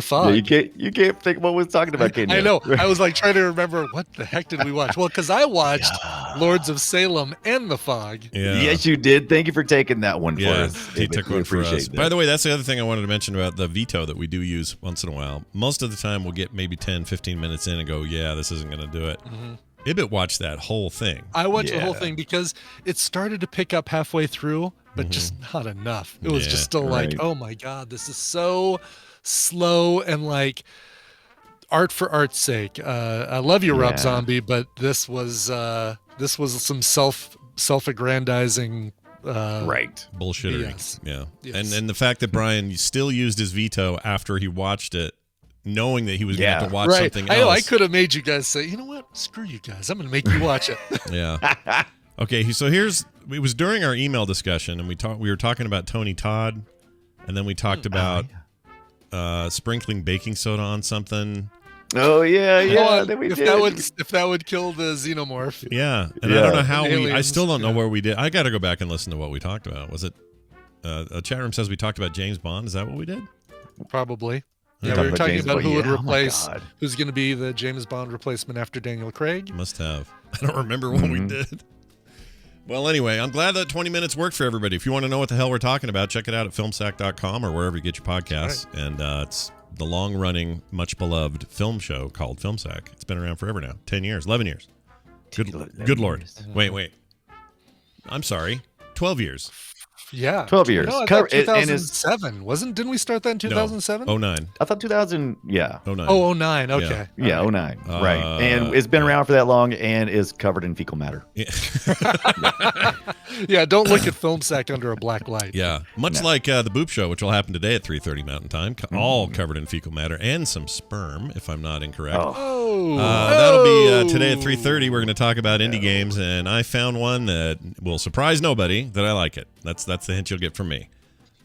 Fog. Yeah, you can't think what we're talking about, can you? I know. I was like trying to remember what the heck did we watch? Well, because I watched Lords of Salem and The Fog. Yeah. Yes, you did. Thank you for taking that one for us. He took one for us. That. By the way, that's the other thing I wanted to mention about the veto that we do use once in a while. Most of the time, we'll get maybe 10, 15 minutes in and go, yeah, this isn't going to do it. Mm-hmm. Ibit watched that whole thing. I watched the whole thing because it started to pick up halfway through, but just not enough. It was just still like, oh my God, this is so slow and like art for art's sake. I love you, Rob Zombie, but this was some self-aggrandizing bullshittery. Yes. Yeah. Yes. And the fact that Brian still used his veto after he watched it, knowing that he was going to have to watch something else. I know. I could have made you guys say, you know what? Screw you guys. I'm going to make you watch it. Yeah. Okay. So it was during our email discussion, and we were talking about Tony Todd, and then we talked about sprinkling baking soda on something. Oh yeah. If that would kill the xenomorph. Yeah. And I don't know how I still don't know where we did. I got to go back and listen to what we talked about. Was it a chat room says we talked about James Bond? Is that what we did? Probably. Yeah, we were talking about who would who's going to be the James Bond replacement after Daniel Craig. Must have. I don't remember what we did. Well, anyway, I'm glad that 20 minutes worked for everybody. If you want to know what the hell we're talking about, check it out at filmsack.com or wherever you get your podcasts. Right. And it's the long-running, much-beloved film show called Film Sack. It's been around forever now. 10 years, 11 years. Good Lord. Wait. I'm sorry. 12 years. Yeah. 12 years. No, I thought 2007. Didn't we start that in 2007? No, 09. I thought 2000, yeah. 09. Oh, 09. Okay. Yeah, 09. Right. And it's been around for that long and is covered in fecal matter. Yeah, don't look at Film Sack under a black light. Yeah. Much like the Boop Show, which will happen today at 3:30 Mountain Time, all covered in fecal matter and some sperm, if I'm not incorrect. That'll be today at 3:30. We're going to talk about indie games, and I found one that will surprise nobody that I like it. That's the hint you'll get from me.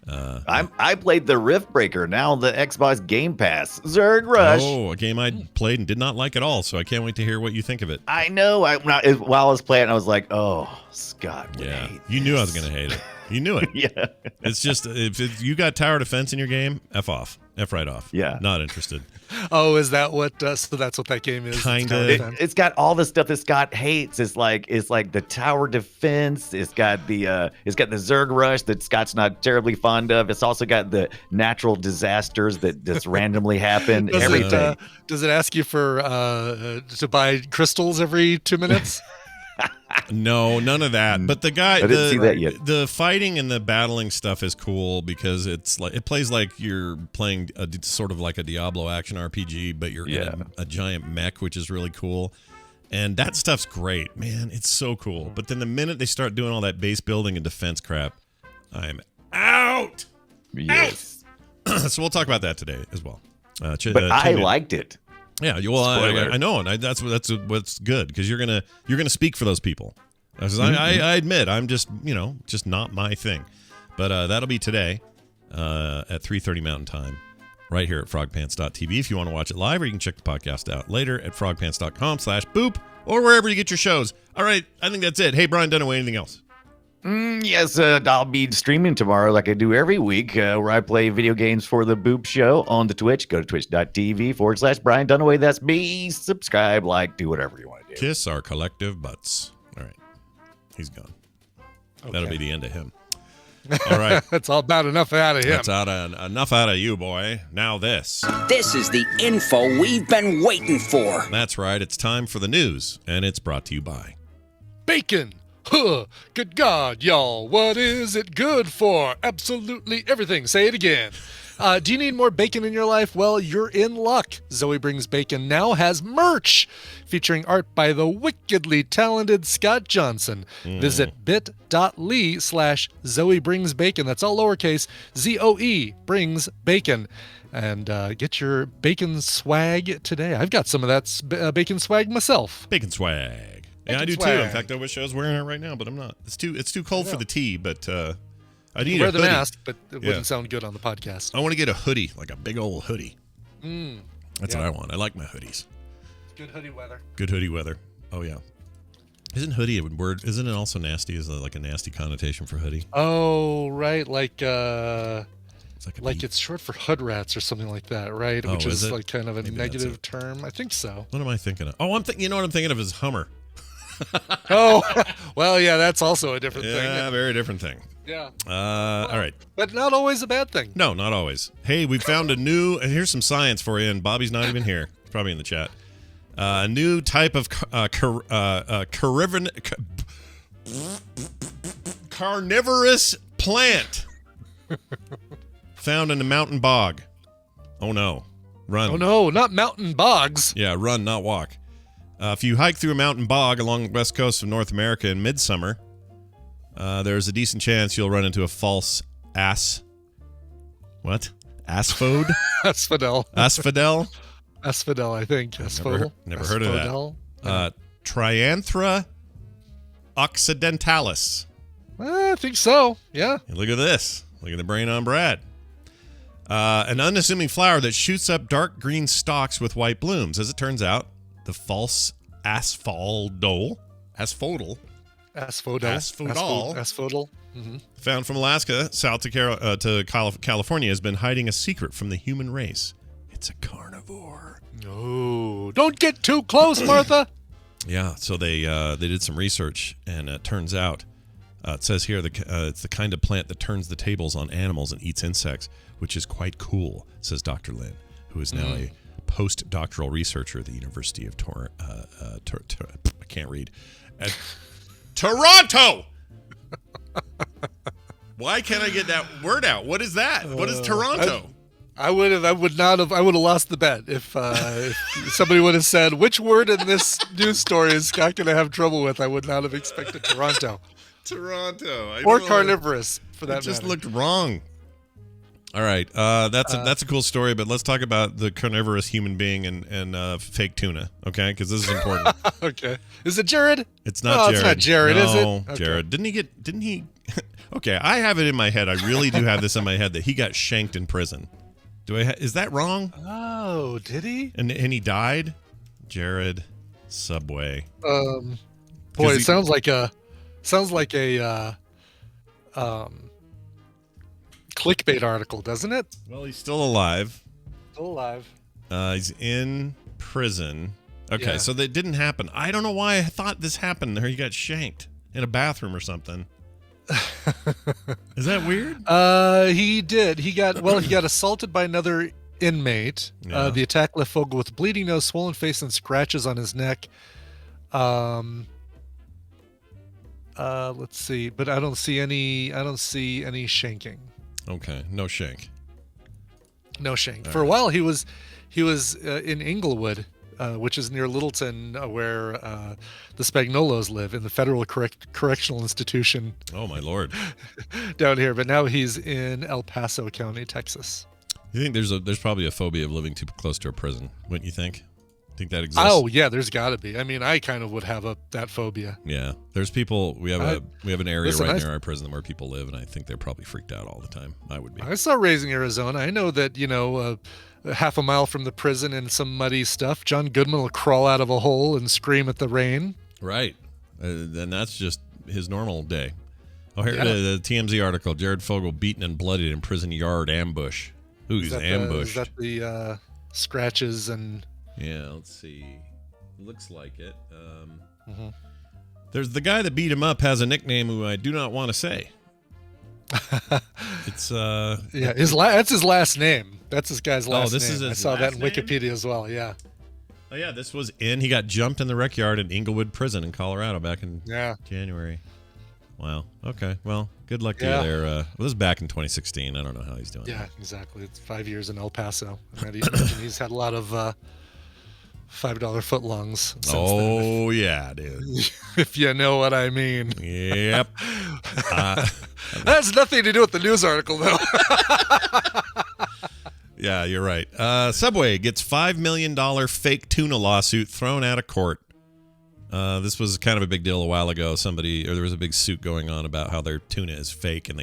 I played the Rift Breaker, now the Xbox Game Pass. Zerg Rush. Oh, a game I played and did not like at all, so I can't wait to hear what you think of it. I know. While I was playing, I was like, oh, Scott would hate you knew I was going to hate it. You knew it. Yeah. It's just, if you got tower defense in your game, F off. F right off. Yeah. Not interested. Oh, is that what? So that's what that game is. Kinda. It's got all the stuff that Scott hates. It's like the tower defense. It's got the Zerg Rush that Scott's not terribly fond of. It's also got the natural disasters that just randomly happen. Everything. Does it ask you for to buy crystals every 2 minutes? No, none of that. But the guy, I didn't see that yet. The fighting and the battling stuff is cool because it plays like you're playing sort of like a Diablo action RPG, but you're in a giant mech, which is really cool. And that stuff's great, man. It's so cool. But then the minute they start doing all that base building and defense crap, I'm out. Yes. So we'll talk about that today as well. But I liked it. Yeah, well, I know, and that's what's good because you're gonna speak for those people. I admit I'm just not my thing, but that'll be today at 3:30 Mountain Time, right here at frogpants.tv. If you want to watch it live, or you can check the podcast out later at frogpants.com/boop or wherever you get your shows. All right, I think that's it. Hey, Brian Dunaway, anything else? Yes, I'll be streaming tomorrow like I do every week where I play video games for the Boop Show on the Twitch. Go to twitch.tv/Brian Dunaway. That's me. Subscribe, like, do whatever you want to do. Kiss our collective butts. All right. He's gone. Okay. That'll be the end of him. All right. That's all about enough out of him. That's enough out of you, boy. Now this. This is the info we've been waiting for. That's right. It's time for the news, and it's brought to you by Bacon. Huh. Good God, y'all. What is it good for? Absolutely everything. Say it again. Do you need more bacon in your life? Well, you're in luck. Zoe Brings Bacon now has merch featuring art by the wickedly talented Scott Johnson. Visit bit.ly/Zoe Brings Bacon. That's all lowercase. ZOE Brings Bacon. And get your bacon swag today. I've got some of that bacon swag myself. Bacon swag. Yeah, I do swag. too. In fact, I wish I was wearing it right now, but I'm not. It's too cold for the tea, but I need Wear a the hoodie. mask, but it wouldn't sound good on the podcast. I want to get a hoodie, like a big old hoodie. That's what yeah. I want. I like my hoodies. Good hoodie weather. Good hoodie weather. Oh yeah. Isn't hoodie a word? Isn't it also nasty? Is like a nasty connotation for hoodie? Oh, right. Like It's like it's short for hood rats or something like that, right? Oh, Which is is it? like kind of a Maybe that's negative it. term. I think so. What am I thinking of? Oh, you know what I'm thinking of is Hummer. Oh, well, yeah, that's also a different Yeah, thing. very different thing. Yeah. All right. But not always a bad thing. No, not always. Hey, we found a new, and here's some science for you, and Bobby's not even here. He's probably in the chat. A new type of carnivorous plant found in the mountain bog. Oh, no. Run. Oh, no, not mountain bogs. Yeah, run, not walk. If you hike through a mountain bog along the west coast of North America in midsummer, there's a decent chance you'll run into a false What? Asphodel? Asphodel. Asphodel? Asphodel, I think. Asphodel. Never heard of that. Asphodel. Trianthra occidentalis. I think so. Yeah. And look at this. Look at the brain on Brad. An unassuming flower that shoots up dark green stalks with white blooms. As it turns out, the false asphodel found from Alaska south to California has been hiding a secret from the human race. It's a carnivore. No, don't get too close, Martha. Yeah, so they did some research, and it turns out it says here it's the kind of plant that turns the tables on animals and eats insects, which is quite cool, says Dr. Lin, who is now a postdoctoral researcher at the University of I can't read. At Toronto. Why can't I get that word out? What is that? What is Toronto? I would have lost the bet if somebody would have said which word in this news story is Scott going to have trouble with. I would not have expected Toronto. Toronto. Or carnivorous, for that matter. It just matter. looked wrong. All right, that's a cool story, but let's talk about the carnivorous human being and fake tuna, okay? Because this is important. Okay, is it Jared? It's not Jared. It's not Jared, no, is it? Okay. Jared. Didn't he? Okay, I have it in my head. I really do have this in my head that he got shanked in prison. Is that wrong? Oh, did he? And he died. Jared Subway. Boy, it sounds like a clickbait article, doesn't it? Well, he's still alive. Still alive. He's in prison. Okay, Yeah. so that didn't happen. I don't know why I thought this happened. Or he got shanked in a bathroom or something. Is that weird? He did. He got assaulted by another inmate. Yeah. The attack left Fogel with bleeding nose, swollen face, and scratches on his neck. Let's see, but I don't see any shanking. Okay, no shank. No shank. All For a right. while, he was in Inglewood, which is near Littleton, where the Spagnolos live, in the Federal Correctional Institution Oh my lord! down here. But now he's in El Paso County, Texas. You think there's probably a phobia of living too close to a prison? Wouldn't you think? Think that exists? Oh yeah, there's got to be. I mean, I kind of would have that phobia. Yeah, there's people. We have an area listen, right near our prison where people live, and I think they're probably freaked out all the time. I would be. I saw Raising Arizona. I know that half a mile from the prison and some muddy stuff, John Goodman will crawl out of a hole and scream at the rain. Right, and that's just his normal day. Oh, here Yeah. the TMZ article: Jared Fogle beaten and bloodied in prison yard ambush. Ooh, he's ambushed. Is that the scratches and? Yeah, let's see. Looks like it. Mhm. There's the guy that beat him up has a nickname who I do not want to say. It's yeah, that's his last name. That's this guy's last this name. is his I saw that in last name? Wikipedia as well. Yeah. Oh yeah, this was he got jumped in the rec yard in Inglewood Prison in Colorado back in January. Wow. Okay. Well, good luck to you there. This is back in 2016. I don't know how he's doing. Yeah, exactly. It's 5 years in El Paso. I imagine he's had a lot of $5 footlongs. Oh yeah, dude. If you know what I mean. Yep. That has nothing to do with the news article, though. Yeah, you're right. Subway gets $5 million fake tuna lawsuit thrown out of court. This was kind of a big deal a while ago. There was a big suit going on about how their tuna is fake, and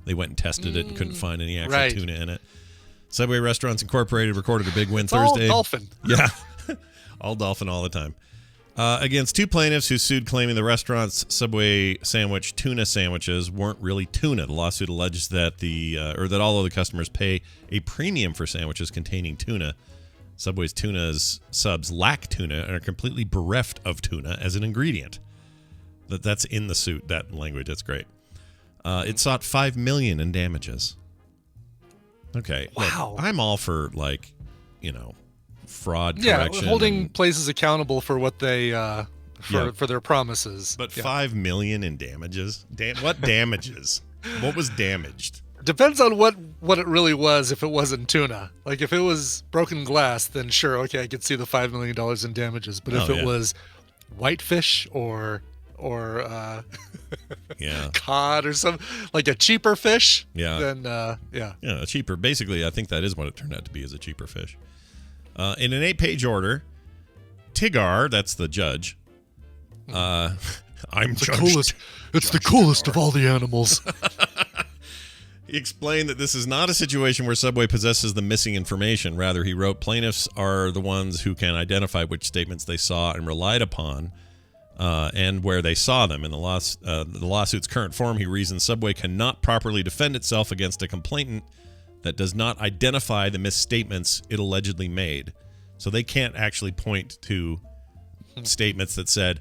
they went and tested it and couldn't find any actual tuna in it. Subway Restaurants Incorporated recorded a big win Thursday. All dolphin. Yeah, all dolphin all the time. Against two plaintiffs who sued, claiming the restaurant's Subway sandwich tuna sandwiches weren't really tuna. The lawsuit alleges that that all of the customers pay a premium for sandwiches containing tuna. Subway's tuna's subs lack tuna and are completely bereft of tuna as an ingredient. That's in the suit. That language. That's great. It sought $5 million in damages. Okay. Wow. Look, I'm all for fraud correction. Yeah, holding places accountable for what they for their promises. But $5 million in damages? What damages? What was damaged? Depends on what it really was. If it wasn't tuna, like if it was broken glass, then sure, okay, I could see the $5 million in damages. But if it was whitefish or cod or some like a cheaper fish, then a cheaper. Basically, I think that is what it turned out to be, is a cheaper fish. In an 8-page order, Tigar, that's the judge. I'm the coolest. It's the coolest of all the animals. He explained that this is not a situation where Subway possesses the missing information. Rather, he wrote, plaintiffs are the ones who can identify which statements they saw and relied upon, and where they saw them. In the lawsuit's current form, he reasoned Subway cannot properly defend itself against a complainant that does not identify the misstatements it allegedly made. So they can't actually point to statements that said,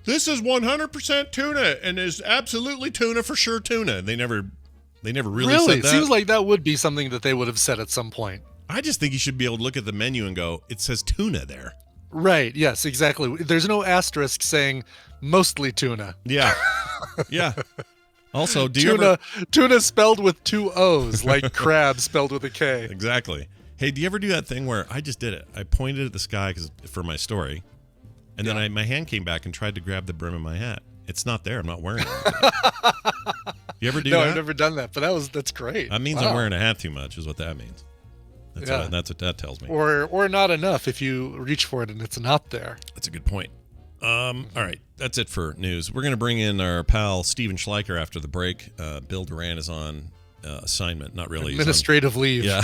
this is 100% tuna and is absolutely tuna for sure tuna. They never really said that. It seems like that would be something that they would have said at some point. I just think you should be able to look at the menu and go, it says tuna there. Right. Yes, exactly. There's no asterisk saying mostly tuna. Yeah. Yeah. Also, tuna spelled with 2 O's, like crab spelled with a K. Exactly. Hey, do you ever do that thing where I just did it? I pointed at the sky for my story, and then my hand came back and tried to grab the brim of my hat. It's not there. I'm not wearing it. You ever do that? No, I've never done that, but that's great. That means I'm wearing a hat too much, is what that means. That's what that tells me. Or not enough if you reach for it and it's not there. That's a good point. All right, that's it for news. We're going to bring in our pal Steven Schleicher after the break. Bill Duran is on assignment, not really administrative leave. Yeah,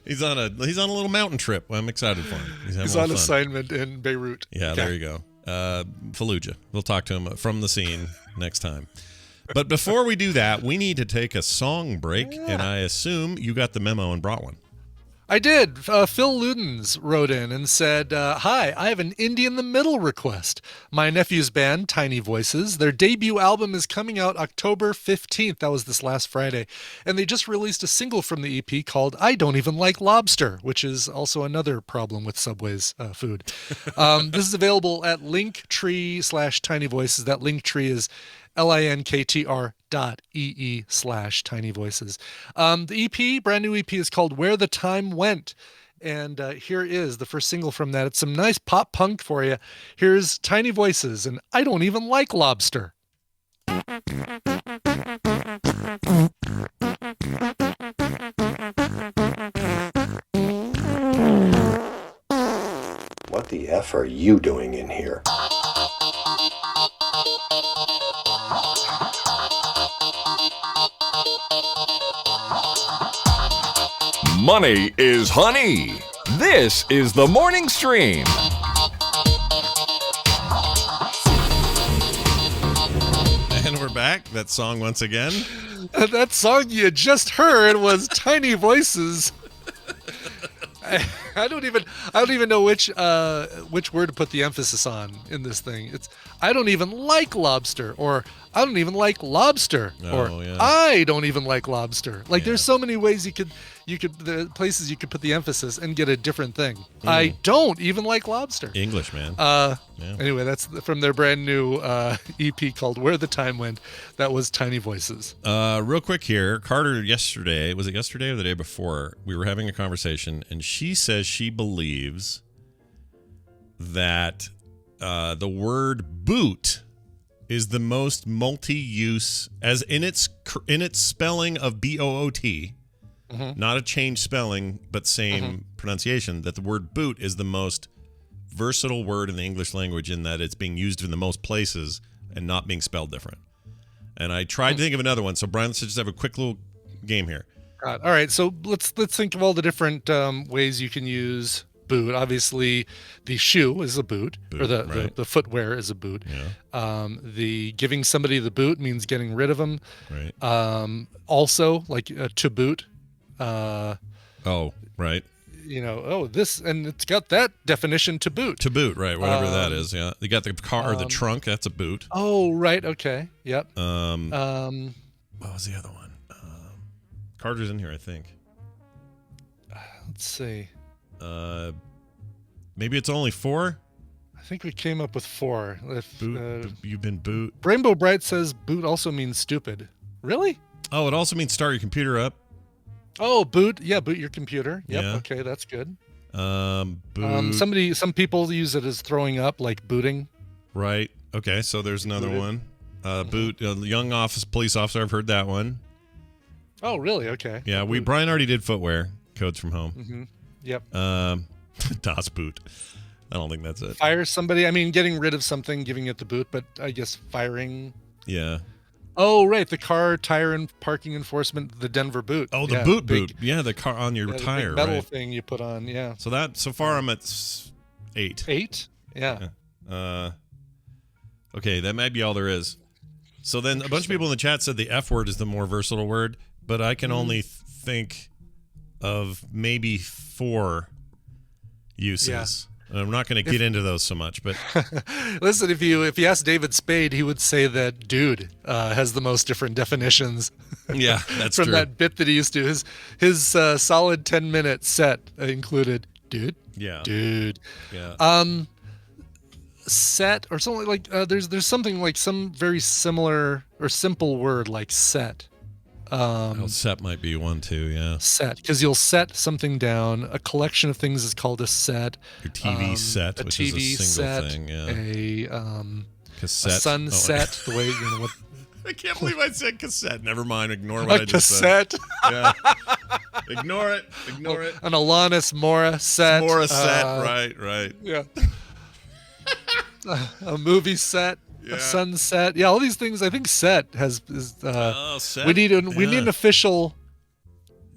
he's on a little mountain trip. I'm excited for him. He's on assignment in Beirut. Yeah, there you go. Fallujah. We'll talk to him from the scene next time. But before we do that, we need to take a song break, and I assume you got the memo and brought one. I did. Phil Ludens wrote in and said, hi, I have an Indie in the Middle request. My nephew's band, Tiny Voices, their debut album is coming out October 15th. That was this last Friday. And they just released a single from the EP called I Don't Even Like Lobster, which is also another problem with Subway's food. This is available at Linktree/Tiny Voices. That Linktree is linktr.ee/Tiny Voices. The EP, brand new EP, is called Where the Time Went. And here is the first single from that. It's some nice pop punk for you. Here's Tiny Voices and I Don't Even Like Lobster. What the F are you doing in here? Money is honey. This is the morning stream. And we're back. That song once again. That song you just heard was Tiny Voices. I don't even know which word to put the emphasis on in this thing. It's I don't even like lobster, or I don't even like lobster, or I don't even like lobster. Like there's so many ways you could the places you could put the emphasis and get a different thing. I don't even like lobster. English, man. Anyway, that's from their brand new EP called Where the Time Went. That was Tiny Voices. Real quick here, Carter was it yesterday or the day before? We were having a conversation, and she says she believes that the word boot is the most multi-use, as in its spelling of B-O-O-T, not a changed spelling, but same pronunciation, that the word boot is the most versatile word in the English language in that it's being used in the most places and not being spelled different. And I tried to think of another one. So, Brian, let's just have a quick little game here. All right. So let's think of all the different ways you can use boot. Obviously, the shoe is a boot, or the footwear is a boot. Yeah. The giving somebody the boot means getting rid of them. Right. Also, like to boot. Right. This, and it's got that definition to boot. To boot, right? Whatever that is. Yeah. You got the car or the trunk. That's a boot. Oh, right. Okay. Yep. What was the other one? Carter's in here, I think. Let's see. Maybe it's only 4. I think we came up with 4. Boot. You've been boot. Rainbow Bright says boot also means stupid. Really? Oh, it also means start your computer up. Oh, boot. Yeah, boot your computer. Yep. Yeah. Okay, that's good. Boot. Some people use it as throwing up, like booting. Right. Okay, so there's another one. Boot. Young police officer. I've heard that one. Oh, really? Okay. Yeah, Brian already did footwear. Codes from home. Mm-hmm. Yep. Das Boot. I don't think that's it. Fire somebody. I mean, getting rid of something, giving it the boot, but I guess firing. Yeah. Oh, right. The car, tire, and parking enforcement, the Denver boot. Oh, the boot. Yeah, the car on your tire, the metal right? thing you put on, yeah. So far I'm at 8. 8? Yeah. Okay, that might be all there is. So then a bunch of people in the chat said the F word is the more versatile word, but I can only think of maybe 4 uses. Yeah. I'm not going to get into those so much, but listen, if you ask David Spade, he would say that dude has the most different definitions. Yeah, that's from true. That bit that he used to. His solid 10-minute set included dude. Yeah. Dude. Yeah. Set or something like there's something like some very similar or simple word like set. Set might be one too, yeah. Set, because you'll set something down. A collection of things is called a set. Your TV set, which is a single thing, yeah. Cassette. A sunset, the way what. I can't believe I said cassette. Never mind. Ignore what I just said. Cassette. Yeah. Ignore it. An Alanis Mora set. Right. Yeah. A movie set. Yeah. A sunset. Yeah, all these things. I think set is. Set. We need an official.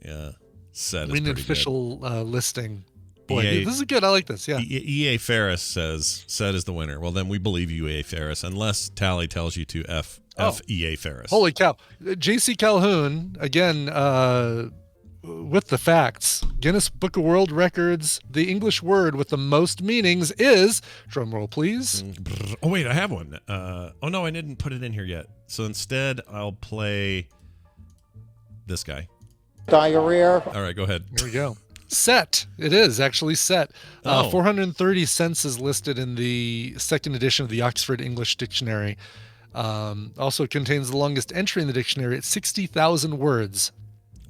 Yeah, set. We need an official listing. Boy, this is good. I like this. Yeah. EA Ferris says set is the winner. Well, then we believe you, EA Ferris, unless Tally tells you to F EA Ferris. Holy cow! JC Calhoun again with the facts. Guinness Book of World Records. The English word with the most meanings is, drum roll please. Oh wait, I have one. Oh no, I didn't put it in here yet. So instead, I'll play this guy. Diarrhea. All right, go ahead. Here we go. Set. It is actually set. 430 senses listed in the second edition of the Oxford English Dictionary. Also contains the longest entry in the dictionary at 60,000 words.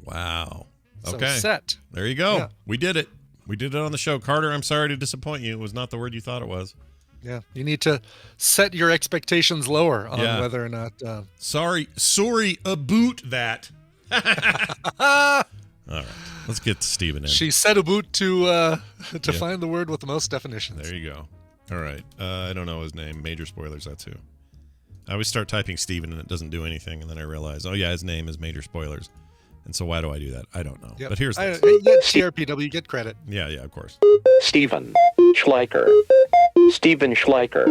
Wow. So okay. Set. There you go. Yeah. We did it. We did it on the show. Carter, I'm sorry to disappoint you. It was not the word you thought it was. Yeah. You need to set your expectations lower on whether or not. Sorry about that. All right. Let's get Steven in. She set a boot to find the word with the most definitions. There you go. All right. I don't know his name. Majorspoilers, that's who. I always start typing Steven and it doesn't do anything, and then I realize, oh yeah, his name is Majorspoilers. And so why do I do that? I don't know. Yep. But here's this. TRPW, get credit. Yeah, of course. Steven Schleicher. Steven Schleicher.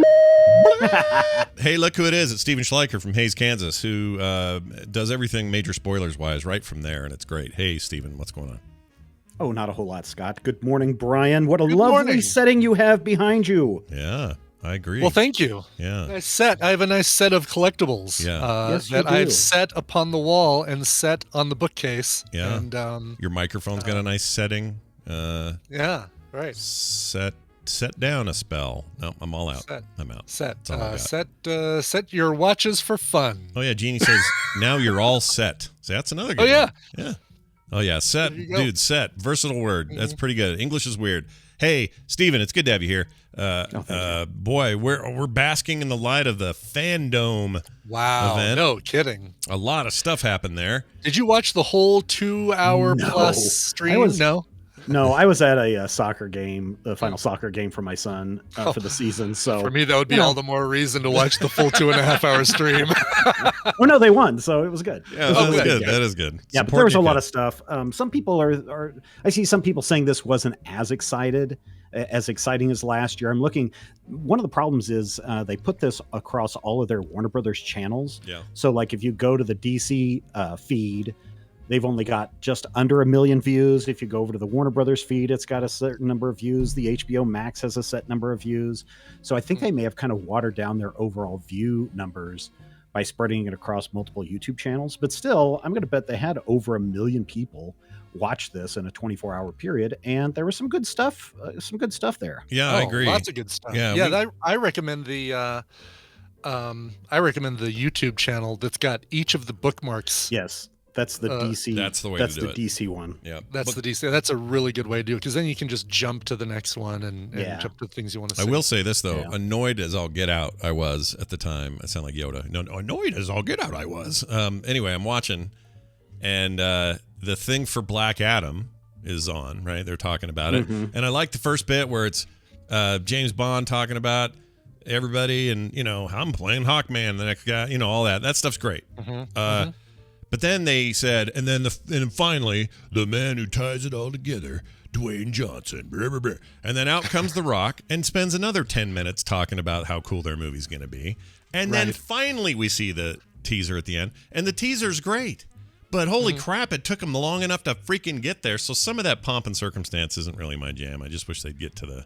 Hey, look who it is. It's Steven Schleicher from Hays, Kansas, who does everything Majorspoilers-wise right from there, and it's great. Hey, Steven, what's going on? Oh, not a whole lot, Scott. Good morning, Brian. What a Good lovely morning. setting you have behind you. Yeah, I agree. Well, thank you. Yeah. Nice set. I have a nice set of collectibles Yes, you that I've do. set upon the wall and set on the bookcase. Yeah. And Your microphone's got a nice setting. yeah, right. Set down a spell. No, I'm all out. Set. I'm out. Set. That's all I got. Set your watches for fun. Oh yeah, Jeannie says now you're all set. So that's another good. Oh yeah. one. Yeah. Oh yeah, set, There you go. dude. Set, versatile word. That's pretty good. English is weird. Hey, Steven, it's good to have you here. Boy, we're basking in the light of the Fandome Wow. event. No kidding. A lot of stuff happened there. Did you watch the whole 2-hour No. plus stream? No, I was at a soccer game, the final soccer game for my son for the season. So For me, that would be all the more reason to watch the full 2.5-hour stream. oh no, they won, so it was good. Yeah, It was that is really good. That is good. Yeah, but Support there was a your lot kid. of stuff. Some people are. I see some people saying this wasn't as exciting as last year. I'm looking. One of the problems is they put this across all of their Warner Brothers channels. Yeah. So like if you go to the DC feed, they've only got just under 1 million views. If you go over to the Warner Brothers feed, it's got a certain number of views. The HBO Max has a set number of views. So I think they may have kind of watered down their overall view numbers by spreading it across multiple YouTube channels. But still, I'm going to bet they had over 1 million people watch this in a 24-hour period, and there was some good stuff there. Yeah, I agree. Lots of good stuff. Yeah, I recommend the YouTube channel that's got each of the bookmarks. Yes. That's the DC. That's the way That's to do the it. DC one. Yeah, That's the DC. That's a really good way to do it because then you can just jump to the next one and jump to things you want to I see. will say this though, Yeah. annoyed as all get out I was at the time. I sound like Yoda. No, annoyed as all get out I was. Anyway, I'm watching, and the thing for Black Adam is on. Right, they're talking about it, and I like the first bit where it's James Bond talking about everybody, and I'm playing Hawkman, the next guy, all that. That stuff's great. But then they said, and then finally, the man who ties it all together, Dwayne Johnson. Blah, blah, blah. And then out comes The Rock and spends another 10 minutes talking about how cool their movie's going to be. And then finally we see the teaser at the end. And the teaser's great. But holy crap, it took them long enough to freaking get there. So some of that pomp and circumstance isn't really my jam. I just wish they'd get to the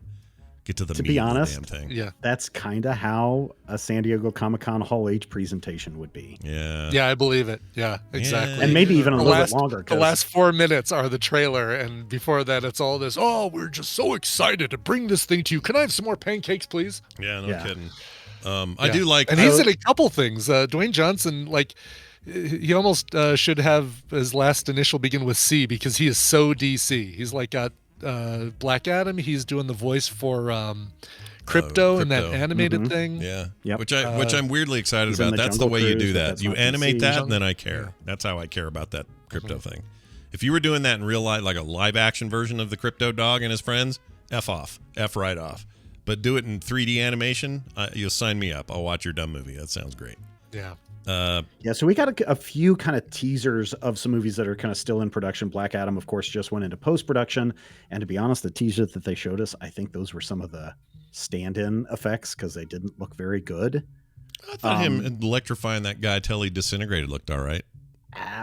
To meat be of honest, the damn thing. Yeah. that's kind of how a San Diego Comic-Con Hall H presentation would be. Yeah. Yeah, I believe it. Yeah, exactly. And maybe even a The little last- bit longer. The 'cause- last 4 minutes are the trailer, and before that, it's all this. Oh, we're just so excited to bring this thing to you. Can I have some more pancakes, please? Yeah, no Yeah. kidding. I do like, and he's in a couple things. Dwayne Johnson, like, he almost should have his last initial begin with C because he is so DC. He's like got Black Adam. He's doing the voice for Crypto in that Crypto. animated thing. Yeah. Yep. Which I'm weirdly excited he's in about. the That's the Jungle way you Cruise, do but that. that's You not animate DC. that, and then I care. That's how I care about that crypto thing. If you were doing that in real life, like a live action version of the Crypto Dog and his friends, F off. F right off. But do it in 3D animation, you'll sign me up. I'll watch your dumb movie. That sounds great. Yeah. Yeah, so we got a few kind of teasers of some movies that are kind of still in production. Black Adam, of course, just went into post-production. And to be honest, the teasers that they showed us, I think those were some of the stand-in effects because they didn't look very good. I thought him electrifying that guy till he disintegrated looked all right.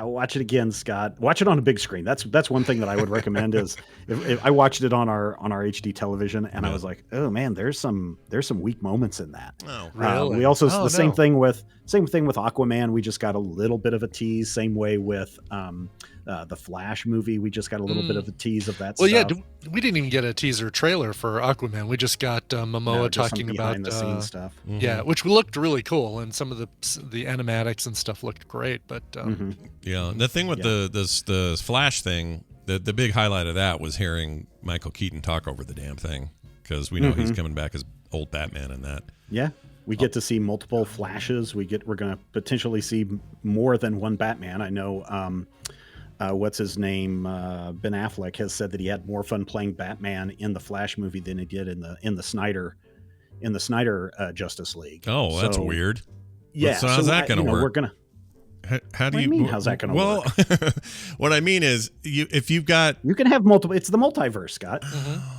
Watch it again, Scott. Watch it on a big screen. That's one thing that I would recommend is if I watched it on our HD television and I was like, oh man, there's some weak moments in that. Oh, Really? We also Oh, same no. thing with Aquaman. We just got a little bit of a tease. Same way with the Flash movie. We just got a little bit of a tease of that. Well, stuff. yeah, we didn't even get a teaser trailer for Aquaman. We just got Momoa No, just some talking about behind the scenes stuff. Yeah, which looked really cool, and some of the animatics and stuff looked great. But Yeah, the thing with the Flash thing, the big highlight of that was hearing Michael Keaton talk over the damn thing because we know he's coming back as old Batman in that. Yeah, we get to see multiple Flashes. We're going to potentially see more than one Batman. I know. What's his name? Ben Affleck has said that he had more fun playing Batman in the Flash movie than he did in the Snyder Justice League. Oh, that's So, weird. Yeah, So how's that going to work? We're gonna. How do What do you you mean, how's that gonna well, what I mean is, if you've got, You can have multiple. It's the multiverse, Scott.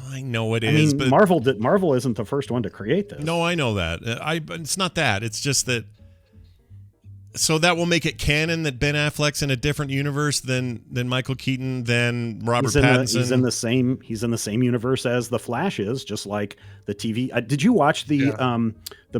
I know it I is, mean, but Marvel isn't the first one to create this. no, I know that. But it's not that. It's just that So that will make it canon that Ben Affleck's in a different universe than Michael Keaton, than Robert Pattinson. He's in the same universe as the Flash is, just like the TV. Did you watch the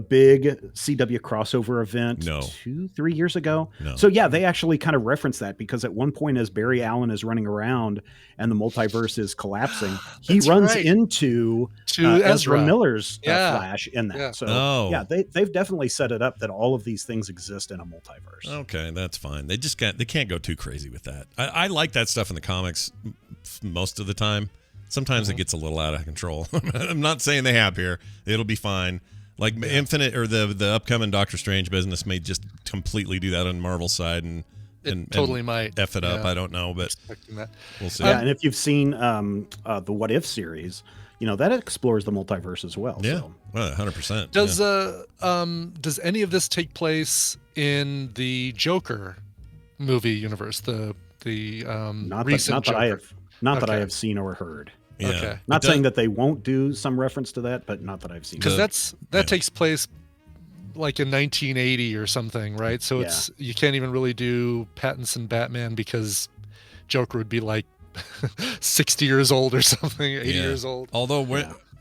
big CW crossover event 2-3 years ago? No. So yeah, they actually kind of reference that, because at one point as Barry Allen is running around and the multiverse is collapsing, he runs into Ezra Miller's Flash in that. Yeah. So they've definitely set it up that all of these things exist in a multiverse. Okay, that's fine. They can't go too crazy with that. I like that stuff in the comics most of the time. Sometimes it gets a little out of control. I'm not saying they have here. It'll be fine. Like Infinite or the upcoming Doctor Strange business may just completely do that on Marvel's side and totally might F it up. I don't know, but we'll see. Yeah, and if you've seen the What If series, that explores the multiverse as well. Yeah, so. well, 100%. Does any of this take place in the Joker movie universe? The recent Joker? Not that I have seen or heard. Yeah. Okay. Not saying that they won't do some reference to that, but not that I've seen. Because that takes place like in 1980 or something, right? So you can't even really do Pattinson Batman because Joker would be like 60 years old or something, 80 years old. Although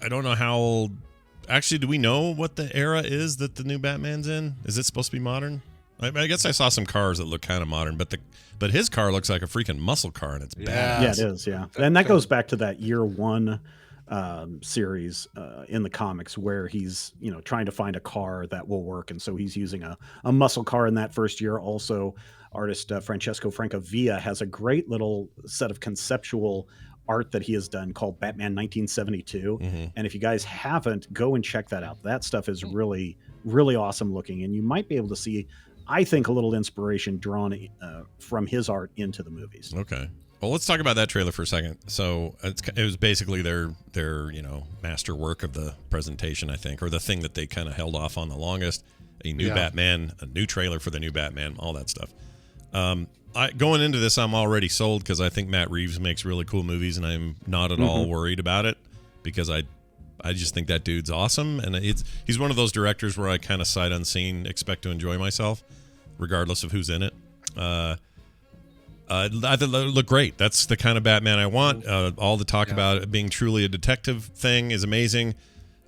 I don't know how old. Actually, do we know what the era is that the new Batman's in? Is it supposed to be modern? I guess I saw some cars that look kind of modern, but his car looks like a freaking muscle car, and it's badass. Yeah, it is. Yeah, and that goes back to that Year One series in the comics where he's trying to find a car that will work, and so he's using a muscle car in that first year. Also, artist Francesco Francavilla has a great little set of conceptual art that he has done called Batman 1972. And if you guys haven't, go and check that out. That stuff is really, really awesome looking, and you might be able to see, I think, a little inspiration drawn from his art into the movies. Okay. Well, let's talk about that trailer for a second. So it was basically their master work of the presentation, I think, or the thing that they kind of held off on the longest. A new Batman, a new trailer for the new Batman, all that stuff. Going into this, I'm already sold because I think Matt Reeves makes really cool movies, and I'm not at all worried about it because I just think that dude's awesome, and he's one of those directors where I kind of sight unseen expect to enjoy myself, regardless of who's in it. I think it look great. That's the kind of Batman I want. All the talk about it being truly a detective thing is amazing.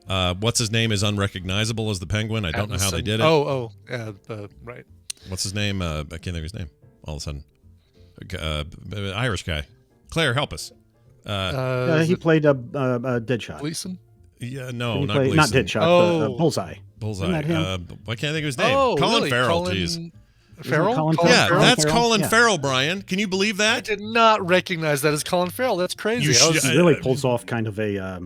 What's his name is unrecognizable as the Penguin. I don't know how they did it. Right. What's his name? I can't think of his name. All of a sudden, Irish guy. Claire, help us. He played a Deadshot. Gleason? Yeah, no, not Gleason. Not Deadshot. Bullseye. Bullseye. I can't think of his name. Colin Farrell. Jeez. Farrell? Colin Farrell? That's Colin Farrell, Brian. Can you believe that? I did not recognize that as Colin Farrell. That's crazy. He really pulls off kind of a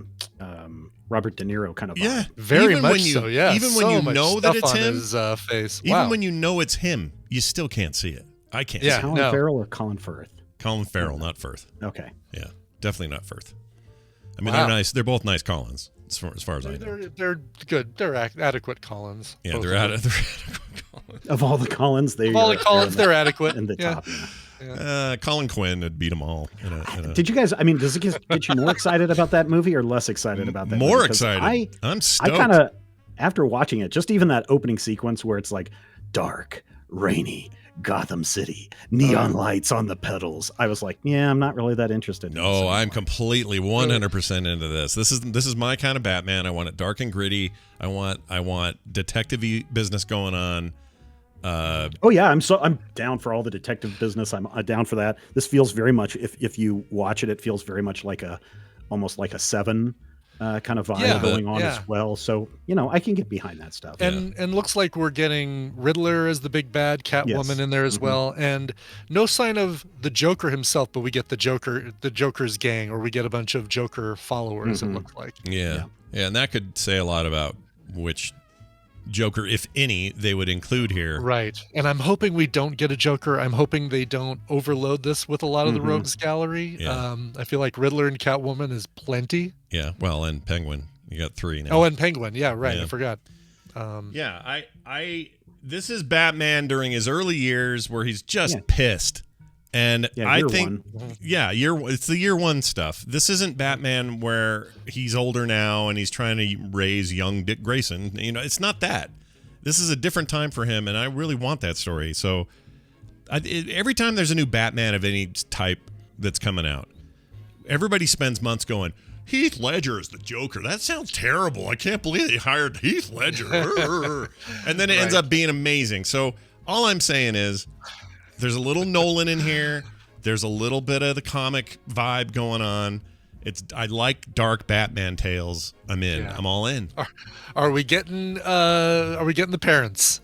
Robert De Niro kind of vibe. Yeah, very much so. Yeah, even when you know that it's him, his face. Even when you know it's him, you still can't see it. I can't. See Colin Farrell or Colin Firth? Colin Farrell, not Firth. Okay. Yeah, definitely not Firth. I mean, they're nice. They're both nice Collins, as far as I know. They're good. They're adequate Collins. Yeah, they're adequate Collins. Of all the Collins, they're adequate. In the top. Yeah. Colin Quinn would beat them all. Did you guys? I mean, does it get you more excited about that movie or less excited about that? More movie? Excited. I'm stoked. I kind of, after watching it, just even that opening sequence where it's like dark, rainy, Gotham City, neon lights on the pedals. I was like, yeah, I'm not really that interested. No, I'm completely 100% into this. This is my kind of Batman. I want it dark and gritty. I want detective-y business going on. I'm down for all the detective business. I'm down for that. This feels very much, if you watch it, it feels very much like almost like a Seven kind of vibe going on as well. So, I can get behind that stuff. And looks like we're getting Riddler as the big bad, Catwoman in there as well. And no sign of the Joker himself, but we get the Joker's gang, or we get a bunch of Joker followers, it looks like. Yeah. And that could say a lot about which Joker, if any, they would include here. Right. And I'm hoping we don't get a Joker. I'm hoping they don't overload this with a lot of the Rogues Gallery. Yeah. I feel like Riddler and Catwoman is plenty. Yeah. Well, and Penguin. You got 3 now. Oh, and Penguin. Yeah, right. Yeah. I forgot. This is Batman during his early years where he's just pissed. And I think, it's the year one stuff. This isn't Batman where he's older now and he's trying to raise young Dick Grayson. It's not that. This is a different time for him, and I really want that story. So every time there's a new Batman of any type that's coming out, everybody spends months going, Heath Ledger is the Joker. That sounds terrible. I can't believe they hired Heath Ledger. And then it ends up being amazing. So all I'm saying is there's a little Nolan in here. There's a little bit of the comic vibe going on. I like dark Batman tales. I'm in. Yeah. I'm all in. Are we getting the parents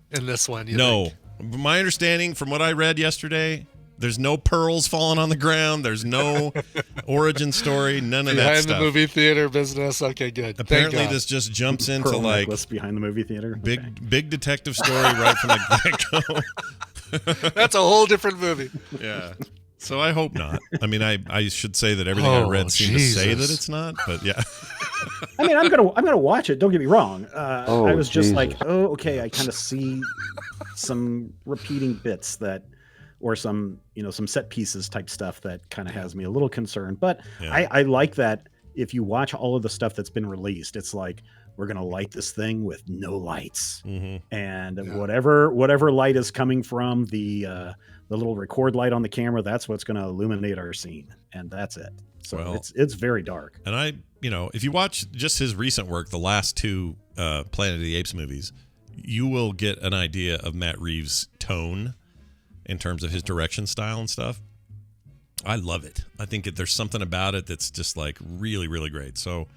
in this one? No. My understanding from what I read yesterday, there's no pearls falling on the ground. There's no origin story. None of that stuff. Behind the movie theater business. Okay, good. Apparently, this just jumps into Pearl like behind the movie theater. Big detective story right from the get-go. That's a whole different movie. Yeah. So I hope not. I mean, I should say that everything I read seemed to say that it's not, but yeah. I mean, I'm gonna watch it. Don't get me wrong. I was just like, oh, okay. I kind of see some repeating bits or some set pieces type stuff that kind of has me a little concerned. But I like that if you watch all of the stuff that's been released, it's like we're gonna light this thing with no lights, and whatever light is coming from the little record light on the camera, that's what's going to illuminate our scene, and that's it. So it's very dark. And if you watch just his recent work, the last two Planet of the Apes movies, you will get an idea of Matt Reeves' tone in terms of his direction style and stuff. I love it. I think there's something about it that's just like really, really great. So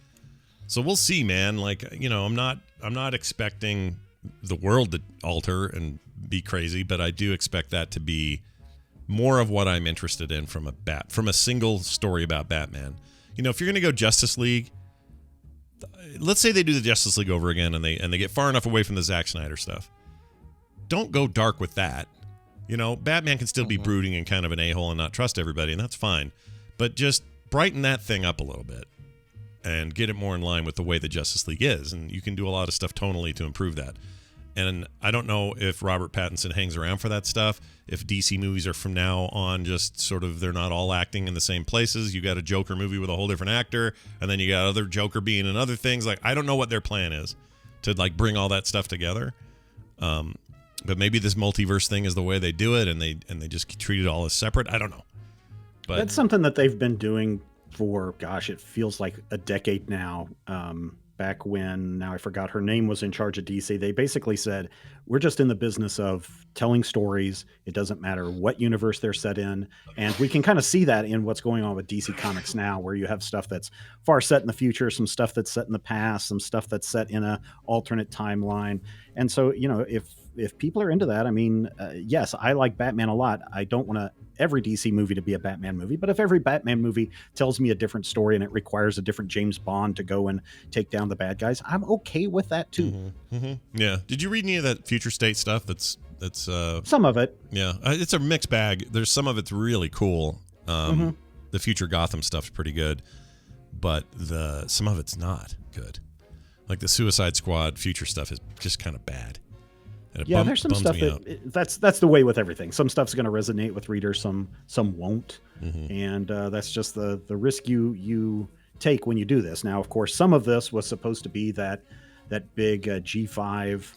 we'll see, man. Like, I'm not expecting the world to alter and be crazy, but I do expect that to be more of what I'm interested in from a single story about Batman. If you're going to go Justice League, let's say they do the Justice League over again and they get far enough away from the Zack Snyder stuff. Don't go dark with that. Batman can still be brooding and kind of an a-hole and not trust everybody, and that's fine. But just brighten that thing up a little bit and get it more in line with the way the Justice League is, and you can do a lot of stuff tonally to improve that. And I don't know if Robert Pattinson hangs around for that stuff. If DC movies are from now on just sort of, they're not all acting in the same places. You got a Joker movie with a whole different actor, and then you got other Joker being in other things. Like, I don't know what their plan is to like bring all that stuff together. But maybe this multiverse thing is the way they do it, and they just treat it all as separate. I don't know. But that's something that they've been doing for, it feels like a decade now. Back when, now I forgot her name, was in charge of DC, they basically said, we're just in the business of telling stories. It doesn't matter what universe they're set in. And we can kind of see that in what's going on with DC Comics now, where you have stuff that's far set in the future, some stuff that's set in the past, some stuff that's set in a alternate timeline. And so, if people are into that, I mean, yes, I like Batman a lot. I don't want every DC movie to be a Batman movie, but if every Batman movie tells me a different story and it requires a different James Bond to go and take down the bad guys, I'm okay with that too. Yeah. Did you read any of that Future State stuff? That's some of it. Yeah, it's a mixed bag. There's some of it's really cool. The Future Gotham stuff's pretty good, but some of it's not good. Like the Suicide Squad Future stuff is just kind of bad. There's some stuff that's the way with everything. Some stuff's going to resonate with readers, some won't, and that's just the risk you take when you do this. Now, of course, some of this was supposed to be that big G5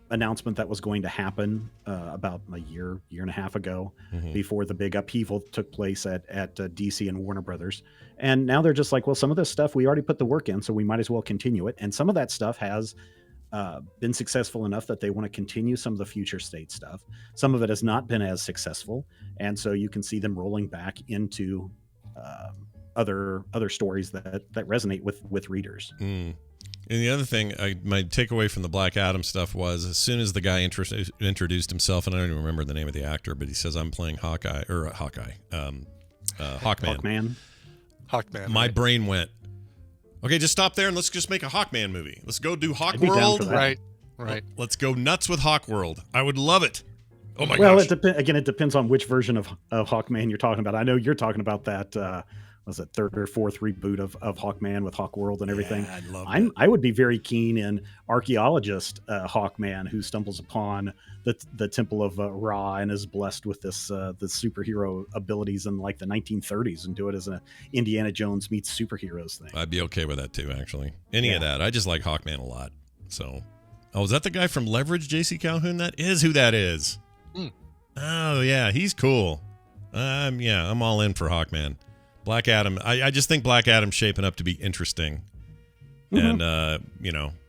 announcement that was going to happen about a year and a half ago, before the big upheaval took place at DC and Warner Brothers. And now they're just like, well, some of this stuff we already put the work in, so we might as well continue it. And some of that stuff has been successful enough that they want to continue some of the Future State stuff. Some of it has not been as successful, and so you can see them rolling back into other stories that resonate with readers. And the other thing, my takeaway from the Black Adam stuff was, as soon as the guy introduced himself, and I don't even remember the name of the actor, but he says, "I'm playing Hawkman." Hawkman. My brain went, okay, just stop there and let's just make a Hawkman movie. Let's go do Hawk World. Right. Let's go nuts with Hawk World. I would love it. Oh my gosh. Well, it depends on which version of Hawkman you're talking about. I know you're talking about that. Was it third or fourth reboot of Hawkman with Hawk World and everything? Yeah, I'd love that. I would be very keen in archaeologist Hawkman, who stumbles upon the Temple of Ra and is blessed with the superhero abilities in like the 1930s, and do it as an Indiana Jones meets superheroes thing. I'd be okay with that too, actually. Any of that. I just like Hawkman a lot. So Oh, is that the guy from Leverage, J.C. Calhoun? That is who that is. Oh, yeah, he's cool. I'm all in for Hawkman. Black Adam, I just think Black Adam's shaping up to be interesting. And,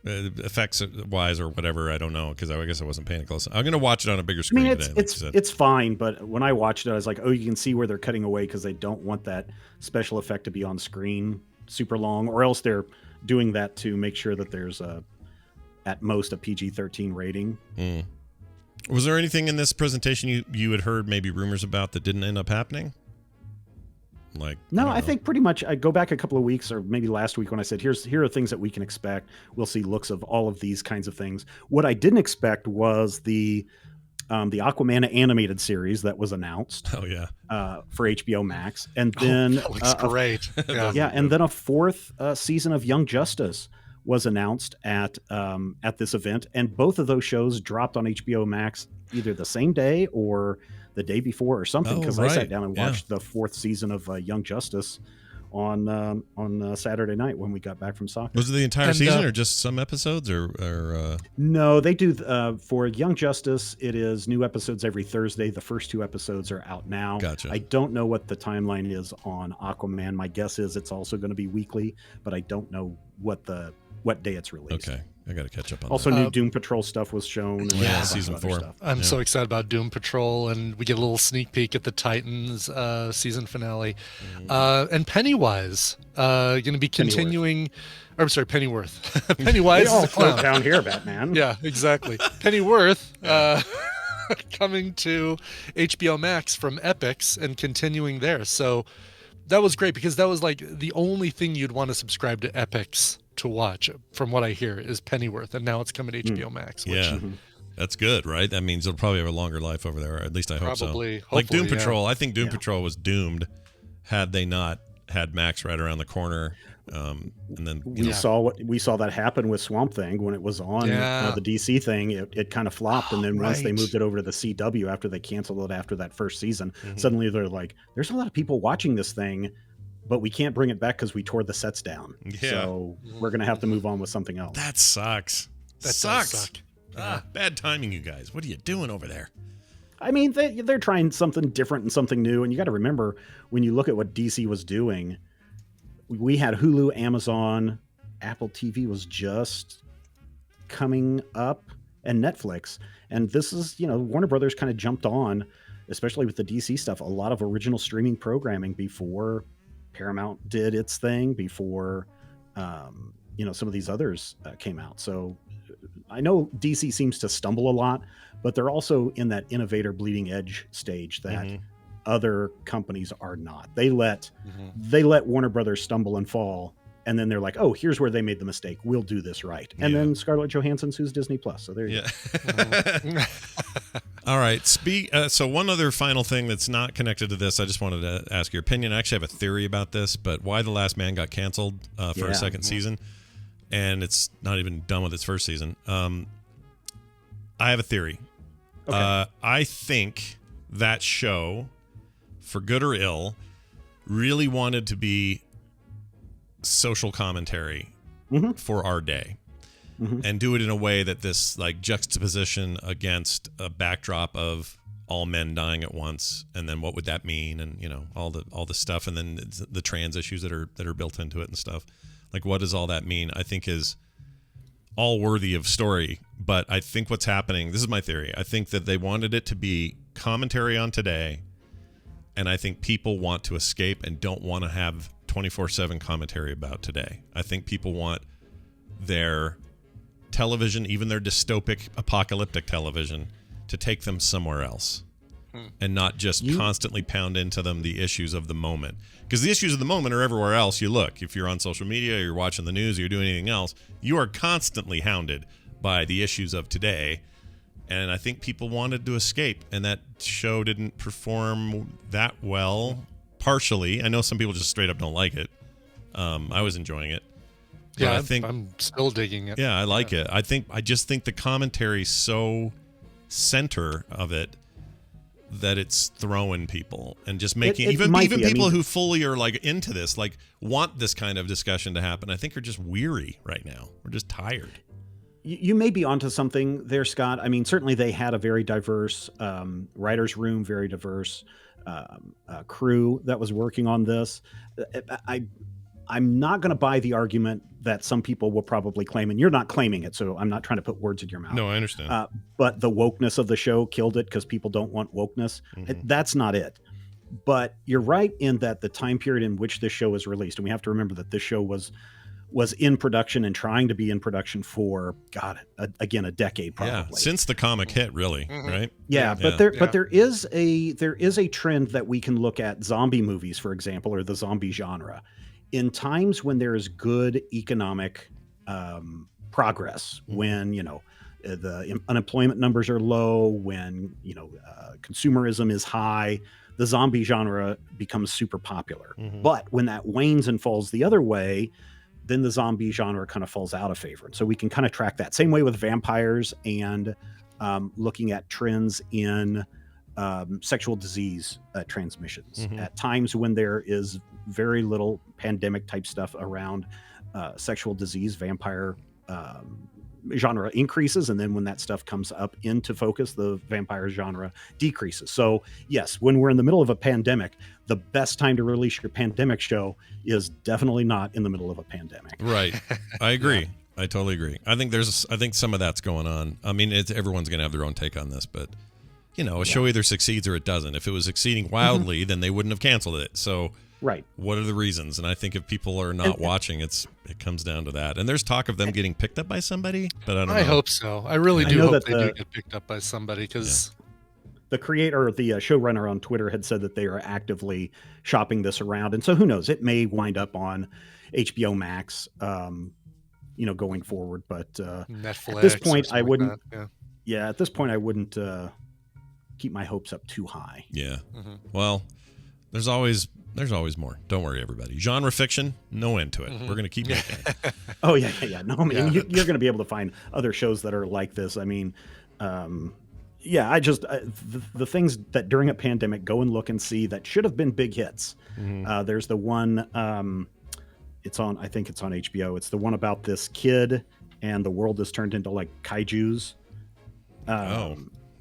effects-wise or whatever, I don't know, because I guess I wasn't paying close. I'm going to watch it on a bigger screen today. It's fine, but when I watched it, I was like, oh, you can see where they're cutting away because they don't want that special effect to be on screen super long, or else they're doing that to make sure that there's at most a PG-13 rating. Was there anything in this presentation you had heard maybe rumors about that didn't end up happening? I think pretty much I go back a couple of weeks or maybe last week when I said here are things that we can expect. We'll see looks of all of these kinds of things. What I didn't expect was the Aquaman animated series that was announced. Oh yeah, for HBO Max, and then that looks great. And then a fourth season of Young Justice was announced at this event, and both of those shows dropped on HBO Max either the same day or the day before or something, because I sat down and watched the fourth season of Young Justice on Saturday night when we got back from soccer. Was it the entire season or just some episodes or No, they do for Young Justice it is new episodes every Thursday. The first 2 episodes are out now. Gotcha. I don't know what the timeline is on Aquaman. My guess is it's also going to be weekly, but I don't know what day it's released. Okay, I got to catch up on also, that. new Doom Patrol stuff was shown. And season 4. Stuff. I'm so excited about Doom Patrol, and we get a little sneak peek at the Titans season finale. And Pennywise going to be continuing. Pennyworth. Pennywise is the clown. Down here, Batman. Yeah, exactly. Pennyworth coming to HBO Max from Epix and continuing there. So that was great because that was like the only thing you'd want to subscribe to Epix to watch, from what I hear, is Pennyworth, and now it's coming to HBO Max. Which, that's good, right? That means it'll probably have a longer life over there, or at least I hope so. Like Doom Patrol, I think Doom Patrol was doomed had they not had Max right around the corner. And then we saw that happen with Swamp Thing when it was on the DC thing. It kind of flopped, and then once they moved it over to the CW after they canceled it after that first season, suddenly they're like, "There's a lot of people watching this thing, but we can't bring it back because we tore the sets down. So we're gonna have to move on with something else." That sucks. That sucks. Bad timing, you guys. What are you doing over there? I mean, they're trying something different and something new, and you got to remember when you look at what DC was doing. We had Hulu, Amazon, Apple TV was just coming up, and Netflix. And this is, Warner Brothers kind of jumped on, especially with the DC stuff, a lot of original streaming programming before Paramount did its thing, before, some of these others came out. So I know DC seems to stumble a lot, but they're also in that innovator bleeding edge stage that other companies are not. They let Warner Brothers stumble and fall, and then they're like, "Oh, here's where they made the mistake. We'll do this right." And then Scarlett Johansson sues Disney Plus. So there you go. All right. So one other final thing that's not connected to this, I just wanted to ask your opinion. I actually have a theory about this, but why The Last Man got canceled for a second season, and it's not even done with its first season. I have a theory. Okay. I think that show, for good or ill, really wanted to be social commentary for our day, and do it in a way that this like juxtaposition against a backdrop of all men dying at once, and then what would that mean, and all the stuff, and then the trans issues that are built into it and stuff. Like, what does all that mean? I think is all worthy of story, but I think what's happening, this is my theory, I think that they wanted it to be commentary on today, and I think people want to escape and don't want to have 24/7 commentary about today. I think people want their television, even their dystopic, apocalyptic television, to take them somewhere else and not just constantly pound into them the issues of the moment. Because the issues of the moment are everywhere else you look. If you're on social media, you're watching the news, or you're doing anything else, you are constantly hounded by the issues of today. And I think people wanted to escape, and that show didn't perform that well. Partially, I know some people just straight up don't like it. I was enjoying it. Yeah, I'm still digging it. Yeah, I like it. I just think the commentary's so center of it that it's throwing people and just making even people who fully are like into this, like want this kind of discussion to happen, I think are just weary right now. We're just tired. You may be onto something there, Scott. I mean, certainly they had a very diverse writer's room, very diverse crew that was working on this. I'm not going to buy the argument that some people will probably claim, and you're not claiming it, so I'm not trying to put words in your mouth. No, I understand. But the wokeness of the show killed it because people don't want wokeness. That's not it. But you're right in that the time period in which this show was released, and we have to remember that this show was in production and trying to be in production for a decade probably. Yeah, since the comic hit, really, right? Yeah, but there is a trend that we can look at zombie movies, for example, or the zombie genre. In times when there is good economic progress, when the unemployment numbers are low, when consumerism is high, the zombie genre becomes super popular. But when that wanes and falls the other way, then the zombie genre kind of falls out of favor. And so we can kind of track that. Same way with vampires and looking at trends in sexual disease transmissions. At times when there is very little pandemic type stuff around sexual disease, vampire genre increases, and then when that stuff comes up into focus, the vampire genre decreases. So yes, when we're in the middle of a pandemic, the best time to release your pandemic show is definitely not in the middle of a pandemic. Right. I agree. I totally agree. I think some of that's going on. I mean, everyone's going to have their own take on this, but a show either succeeds or it doesn't. If it was succeeding wildly, then they wouldn't have canceled it. So right. What are the reasons? And I think if people are not watching, it comes down to that. And there's talk of them getting picked up by somebody, but I don't know. I hope so. I really do hope they do get picked up by somebody, because the creator or the showrunner on Twitter had said that they are actively shopping this around. And so who knows, it may wind up on HBO Max, going forward. But Netflix, at this point, I wouldn't. Like at this point, I wouldn't keep my hopes up too high. Yeah. Well, there's always more. Don't worry, everybody. Genre fiction, no end to it. We're going to keep making it. Oh, yeah. No, I mean, you're going to be able to find other shows that are like this. I mean, the things that during a pandemic, go and look and see that should have been big hits. There's the one, I think it's on HBO. It's the one about this kid and the world is turned into like kaijus.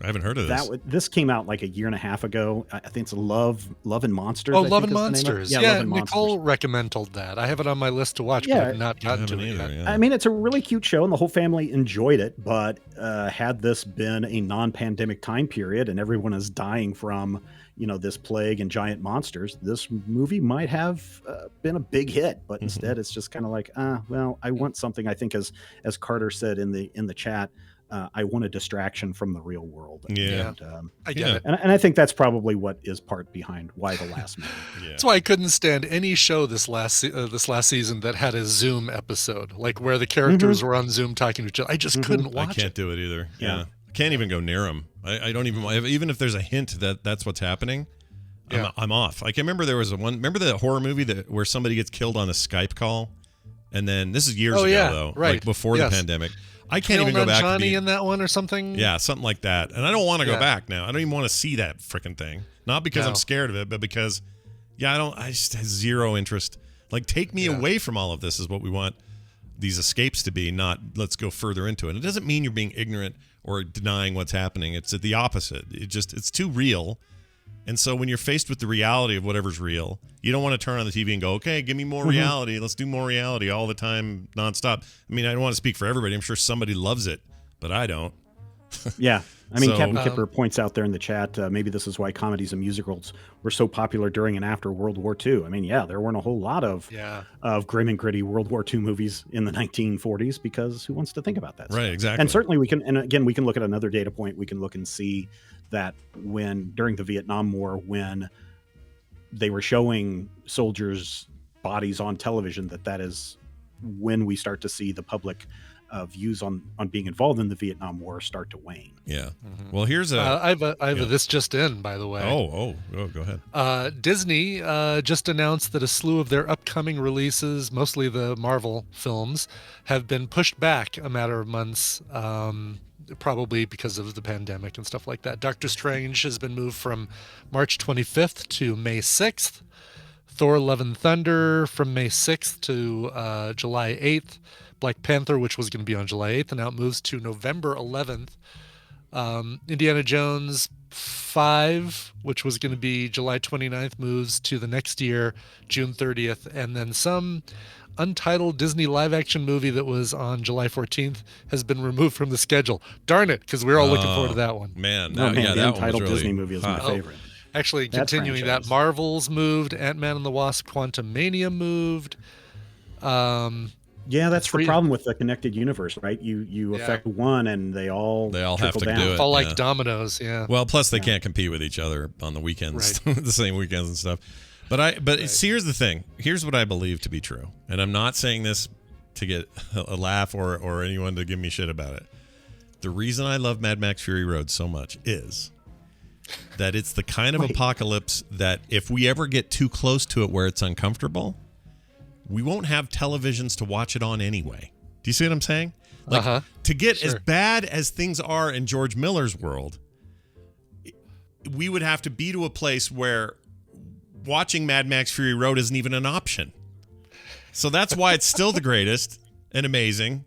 I haven't heard of this. This came out like a year and a half ago. I think it's Love and Monsters. Oh, Love and Monsters. Yeah, Love and Nicole recommended that. I have it on my list to watch, but I've not gotten to it yet. Yeah. I mean, it's a really cute show, and the whole family enjoyed it. But had this been a non-pandemic time period, and everyone is dying from this plague and giant monsters, this movie might have been a big hit. But instead, it's just kind of like, I want something. I think, as Carter said in the chat. I want a distraction from the real world. Yeah. And, I get it. And I think that's probably what is part behind why The Last Man. That's why I couldn't stand any show this last season that had a Zoom episode, like where the characters were on Zoom talking to each other. I just couldn't watch it. I can't do it either. Yeah. I can't even go near them. I don't even if there's a hint that that's what's happening, I'm off. I can remember there was remember the horror movie where somebody gets killed on a Skype call? And then this is years ago, though, right. like before the pandemic. I can't even go back. Johnny in that one or something. Yeah, something like that. And I don't want to go back now. I don't even want to see that freaking thing. Not because I'm scared of it, but because, I just have zero interest. Like, take me away from all of this is what we want these escapes to be. Not let's go further into it. It doesn't mean you're being ignorant or denying what's happening. It's the opposite. It's too real. And so when you're faced with the reality of whatever's real, you don't want to turn on the TV and go, okay, give me more reality. Let's do more reality all the time, nonstop. I mean, I don't want to speak for everybody. I'm sure somebody loves it, but I don't. Yeah. I mean, Captain Kipper points out there in the chat, maybe this is why comedies and musicals were so popular during and after World War II. I mean, there weren't a whole lot of grim and gritty World War II movies in the 1940s because who wants to think about that stuff? Right, exactly. And certainly we can look at another data point. We can look and see that during the Vietnam War, when they were showing soldiers' bodies on television, that is when we start to see the public views on being involved in the Vietnam War start to wane. Yeah. Well, here's I have a this just in, by the way. Go ahead. Disney just announced that a slew of their upcoming releases, mostly the Marvel films, have been pushed back a matter of months, probably because of the pandemic and stuff like that. Doctor Strange has been moved from March 25th to May 6th. Thor: Love and Thunder from May 6th to July 8th. Black Panther, which was going to be on July 8th, and now it moves to November 11th. Indiana Jones 5, which was going to be July 29th, moves to the next year, June 30th. And then some untitled Disney live-action movie that was on July 14th has been removed from the schedule. Darn it, because we're all looking forward to that one. Man, the that untitled one was Disney movie is my favorite. Actually, That continuing franchise. that, Marvel's moved, Ant-Man and the Wasp: Quantumania moved. Yeah, that's the problem with the connected universe, right? You affect one, and they all have trickle to down. do it. All like dominoes, yeah. Well, plus they can't compete with each other on the weekends, the same weekends and stuff. But see, here's the thing. Here's what I believe to be true, and I'm not saying this to get a laugh or anyone to give me shit about it. The reason I love Mad Max Fury Road so much is that it's the kind of apocalypse that if we ever get too close to it where it's uncomfortable, we won't have televisions to watch it on anyway. Do you see what I'm saying? Like, to get as bad as things are in George Miller's world, we would have to be to a place where watching Mad Max Fury Road isn't even an option. So that's why it's still the greatest and amazing.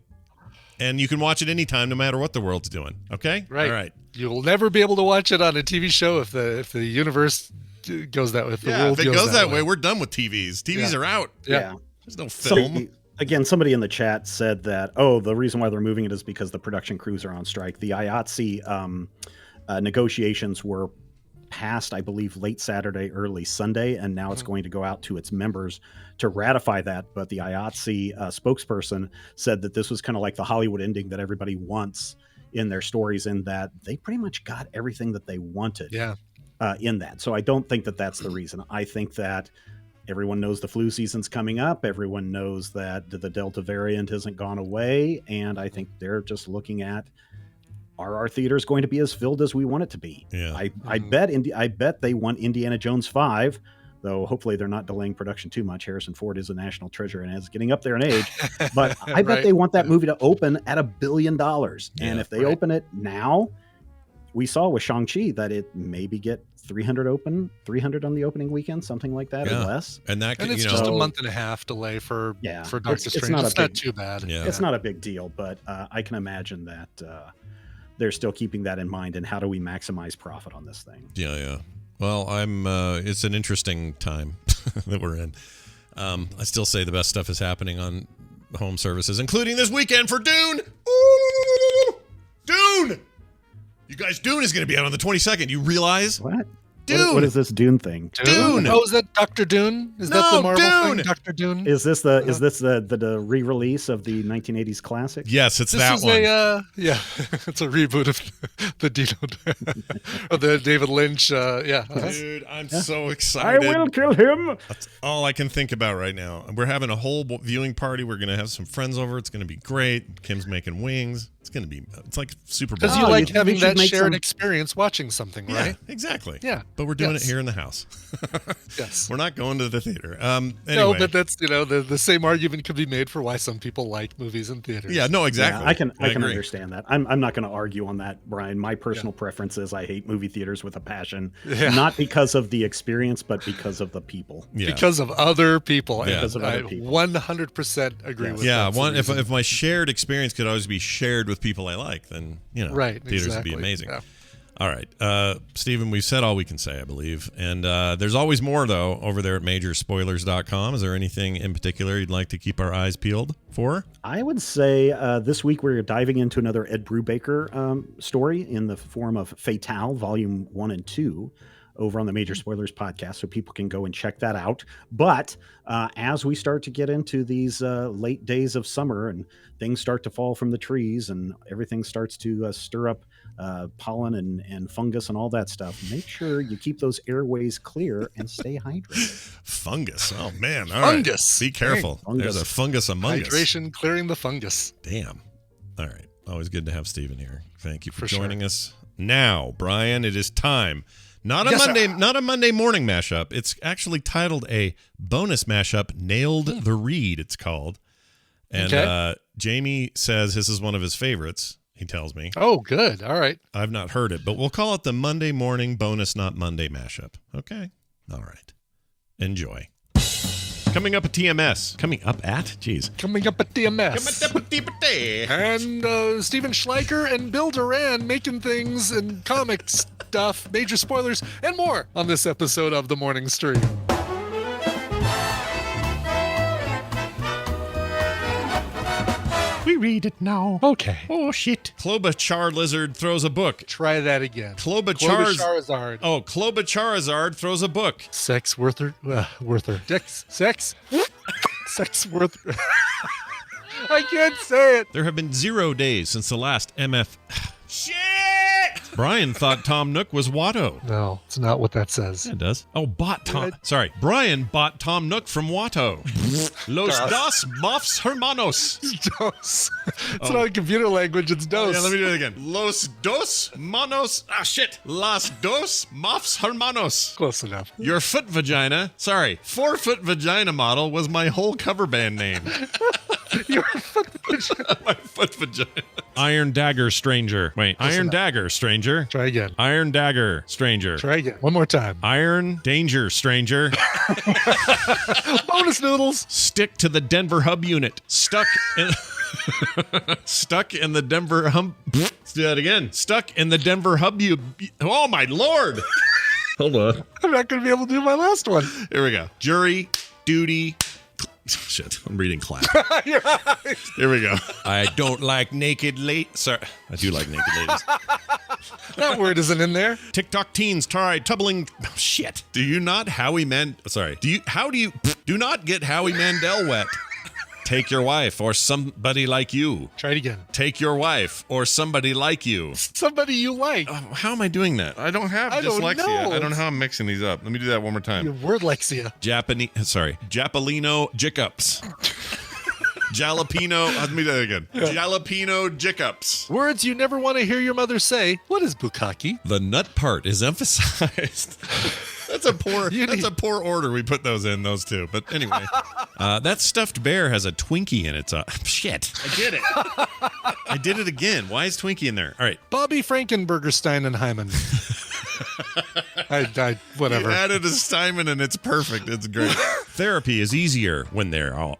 And you can watch it anytime, no matter what the world's doing. Okay? Right. All right. You'll never be able to watch it on a TV show if the universe goes that way. If the world if it goes that way, way, we're done with TVs. TVs are out. Yeah. There's no film. Somebody in the chat said that, the reason why they're moving it is because the production crews are on strike. The IATSE negotiations were passed, I believe, late Saturday, early Sunday, and now it's going to go out to its members to ratify that. But the IATSE spokesperson said that this was kind of like the Hollywood ending that everybody wants in their stories, in that they pretty much got everything that they wanted in that. So I don't think that that's the reason. I think that everyone knows the flu season's coming up. Everyone knows that the Delta variant hasn't gone away. And I think they're just looking at, are our theaters going to be as filled as we want it to be? Yeah. I bet they want Indiana Jones 5, though hopefully they're not delaying production too much. Harrison Ford is a national treasure and is getting up there in age. But I bet they want that movie to open at $1 billion. And if they open it now, we saw with Shang-Chi that it maybe get 300 on the opening weekend, something like that, or less. And it's just a month and a half delay for Doctor Strange. It's not too bad. Yeah. It's not a big deal, but I can imagine that they're still keeping that in mind. And how do we maximize profit on this thing? Yeah. Well, it's an interesting time that we're in. I still say the best stuff is happening on home services, including this weekend for Dune. Ooh, Dune! You guys, Dune is going to be out on the 22nd. You realize? What? Dune. What is this Dune thing? Dune. Oh, is that Dr. Dune? Is that the Marvel Dune. thing, Dr. Dune? Is this the re-release of the 1980s classic? Yes, it's This that is one. it's a reboot of the Dino of the David Lynch. Dude, I'm so excited. I will kill him. That's all I can think about right now. We're having a whole viewing party. We're going to have some friends over. It's going to be great. Kim's making wings. It's like Super Bowl. Because you like having should that make shared some- experience watching something, right? Yeah, exactly. Yeah. But we're doing it here in the house. Yes. We're not going to the theater. Anyway. No, but that's the same argument could be made for why some people like movies in theaters. Yeah, no, exactly. Yeah, I can agree. understand that. I'm not going to argue on that, Brian. My personal preference is I hate movie theaters with a passion, not because of the experience, but because of the people. Yeah. Because of other people. Yeah. Because of other people. 100% agree with that. Yeah, if my shared experience could always be shared with people I like, then theaters would be amazing. Yeah. All right, Stephen, we've said all we can say, I believe, and there's always more though over there at Majorspoilers.com. Is there anything in particular you'd like to keep our eyes peeled for? I would say this week we're diving into another Ed Brubaker story in the form of Fatale, Volume 1 and 2, over on the Major Spoilers podcast, so people can go and check that out. But as we start to get into these late days of summer and things start to fall from the trees and everything starts to stir up pollen and fungus and all that stuff, make sure you keep those airways clear and stay hydrated. Fungus. Oh, man. All Fungus. right. Be careful. Fungus. There's a fungus among us. Hydration, clearing the fungus. Damn. All right. Always good to have Stephen here. Thank you for For joining us. Now, Brian, it is time. Not a Monday morning mashup. It's actually titled a bonus mashup, Nailed the Read, it's called. And Jamie says this is one of his favorites, he tells me. Oh, good. All right. I've not heard it, but we'll call it the Monday morning bonus, not Monday mashup. Okay. All right. Enjoy. Coming up at TMS. Coming up at? Jeez. Coming up at TMS. And Steven Schleicher and Bill Duran making things and comic stuff, major spoilers, and more on this episode of The Morning Stream. We read it now. Okay. Oh, shit. Klobuchar lizard throws a book. Try that again. Klobucharizard. Oh, Klobucharizard throws a book. Sex Worther. Sex Worther. I can't say it. There have been 0 days since the last MF. Shit! Brian thought Tom Nook was Watto. No, it's not what that says. Yeah, it does. Oh, Sorry. Brian bought Tom Nook from Watto. Los dos mofs hermanos. Dos. It's not a computer language, it's dos. Yeah, let me do it again. Los dos manos. Ah, shit. Las dos mofs hermanos. Close enough. Your foot vagina. Sorry. 4-foot vagina model was my whole cover band name. Your foot vagina. My foot vagina. Iron Dagger Stranger. Wait. Iron Dagger Stranger. Try again. Iron Dagger Stranger. Try again. One more time. Iron Danger Stranger. Bonus noodles. Stick to the Denver hub unit. Stuck in the Denver hub. Let's do that again. Stuck in the Denver hub. Oh my lord. Hold on. I'm not going to be able to do my last one. Here we go. Jury duty. Shit, I'm reading class. Here we go. I don't like naked ladies. Sorry, I do like naked ladies. That word isn't in there. TikTok teens try tubbling. Oh, shit. Do you not Howie Sorry. Do not get Howie Mandel wet. Take your wife or somebody like you. Try it again. Take your wife or somebody like you. Somebody you like. How am I doing that? I don't have dyslexia. I don't know how I'm mixing these up. Let me do that one more time. Your wordlexia. Japalino Jickups. Jalapeno. Let me do that again. Jalapeno Jickups. Words you never want to hear your mother say. What is bukkake? The nut part is emphasized. That's a poor order we put those two. But anyway, that stuffed bear has a Twinkie in its shit. I did it. I did it again. Why is Twinkie in there? All right. Bobby Frankenberger, and Hyman. I whatever. You added a Steinman and it's perfect. It's great. Therapy is easier when they're all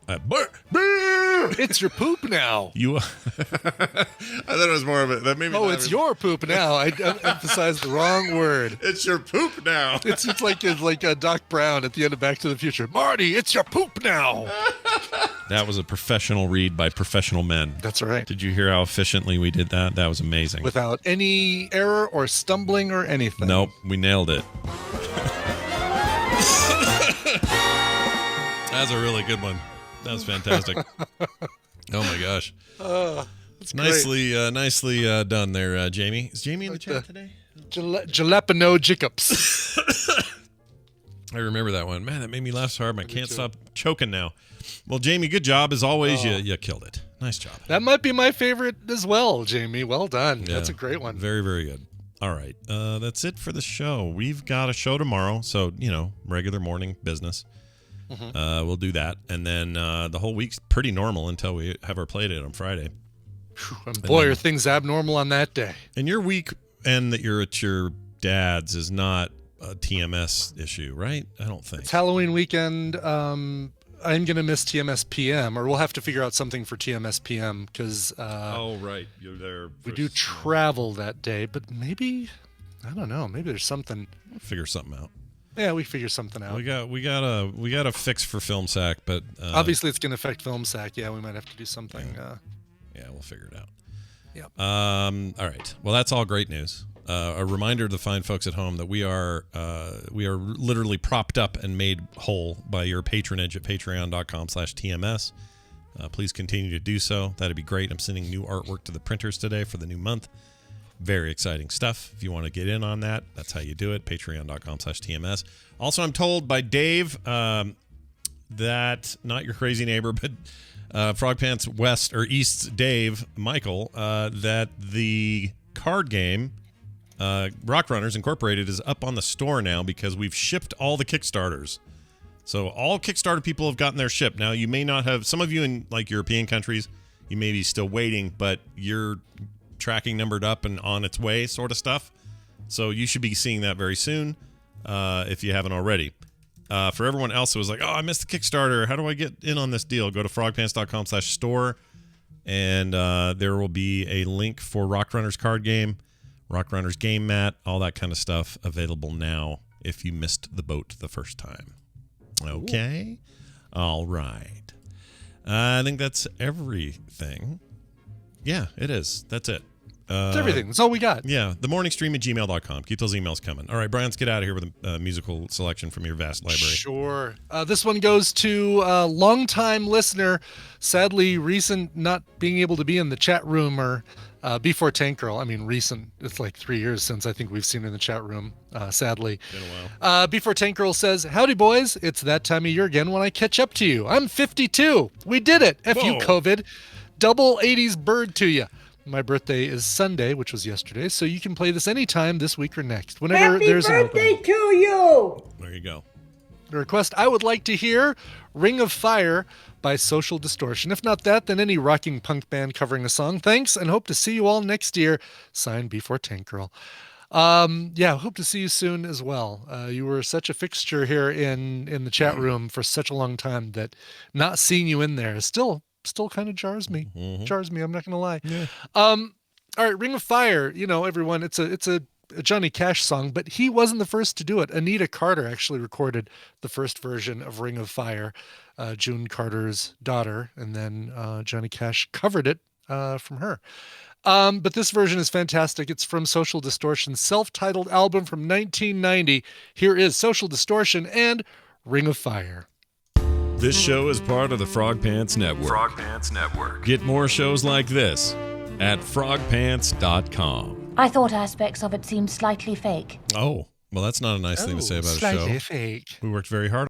it's your poop now. I thought it was more of it. That made me it's your poop now. I emphasized the wrong word. It's your poop now. It's like Doc Brown at the end of Back to the Future. Marty, it's your poop now. That was a professional read by professional men. That's right. Did you hear how efficiently we did that? That was amazing. Without any error or stumbling or anything. Nope, we nailed it. That's a really good one. That was fantastic. Oh my gosh. That's nicely done there, Jamie. Is Jamie in the chat today? Jalapeno Jickups. I remember that one. Man, that made me laugh so hard. I can't stop choking now. Well, Jamie, good job. As always, you killed it. Nice job. That might be my favorite as well, Jamie. Well done. Yeah, that's a great one. Very, very good. All right. That's it for the show. We've got a show tomorrow. So, regular morning business. Mm-hmm. We'll do that. And then the whole week's pretty normal until we have our play date on Friday. And boy, are things abnormal on that day. And your weekend that you're at your dad's is not a TMS issue, right? I don't think. It's Halloween weekend. I'm going to miss TMS PM, or we'll have to figure out something for TMS PM because... oh, right. You're there. We do travel that day, but maybe... I don't know. Maybe there's something... We'll figure something out. Yeah, we figure something out. We got a fix for Film Sack, but obviously it's going to affect Film Sack. Yeah, we might have to do something. Yeah, we'll figure it out. Yep. All right. Well, that's all great news. A reminder to the fine folks at home that we are literally propped up and made whole by your patronage at patreon.com/TMS. Please continue to do so. That'd be great. I'm sending new artwork to the printers today for the new month. Very exciting stuff. If you want to get in on that, that's how you do it. Patreon.com/TMS. Also, I'm told by Dave that, not your crazy neighbor, but Frog Pants West or East's Dave, Michael, that the card game, Rock Runners Incorporated, is up on the store now because we've shipped all the Kickstarters. So all Kickstarter people have gotten their ship. Now, you may not have, some of you in like European countries, you may be still waiting, but you're tracking numbered up and on its way sort of stuff. So you should be seeing that very soon if you haven't already. For everyone else who was like, oh, I missed the Kickstarter. How do I get in on this deal? Go to frogpants.com/store, and there will be a link for Rock Runner's card game, Rock Runner's game mat, all that kind of stuff available now if you missed the boat the first time. Okay? Ooh. All right. I think that's everything. Yeah, it is. That's it. That's everything. That's all we got. Yeah, themorningstream@gmail.com. Keep those emails coming. All right, Brian, let's get out of here with a musical selection from your vast library. Sure. This one goes to a longtime listener, sadly recent not being able to be in the chat room, or before Tank Girl. I mean, recent. It's like 3 years since I think we've seen her in the chat room, sadly. Been a while. Before Tank Girl says, howdy, boys. It's that time of year again when I catch up to you. I'm 52. We did it. F you, COVID. Double 80s bird to you. My birthday is Sunday, which was yesterday, so you can play this anytime this week or next. Whenever Happy there's birthday to you! There you go. The request, I would like to hear Ring of Fire by Social Distortion. If not that, then any rocking punk band covering a song. Thanks, and hope to see you all next year. Signed, Before Tank Girl. Hope to see you soon as well. You were such a fixture here in the chat room for such a long time that not seeing you in there is still kind of jars me. I'm not gonna lie. Yeah. All right, Ring of Fire, everyone, it's a Johnny Cash song, but he wasn't the first to do it. Anita Carter actually recorded the first version of Ring of Fire, June Carter's daughter, and then Johnny Cash covered it from her. But this version is fantastic. It's from Social Distortion's self-titled album from 1990. Here is Social Distortion and Ring of Fire. This show is part of the Frog Pants Network. Frog Pants Network. Get more shows like this at frogpants.com. I thought aspects of it seemed slightly fake. Oh, well, that's not a nice thing to say about a show. Slightly fake. We worked very hard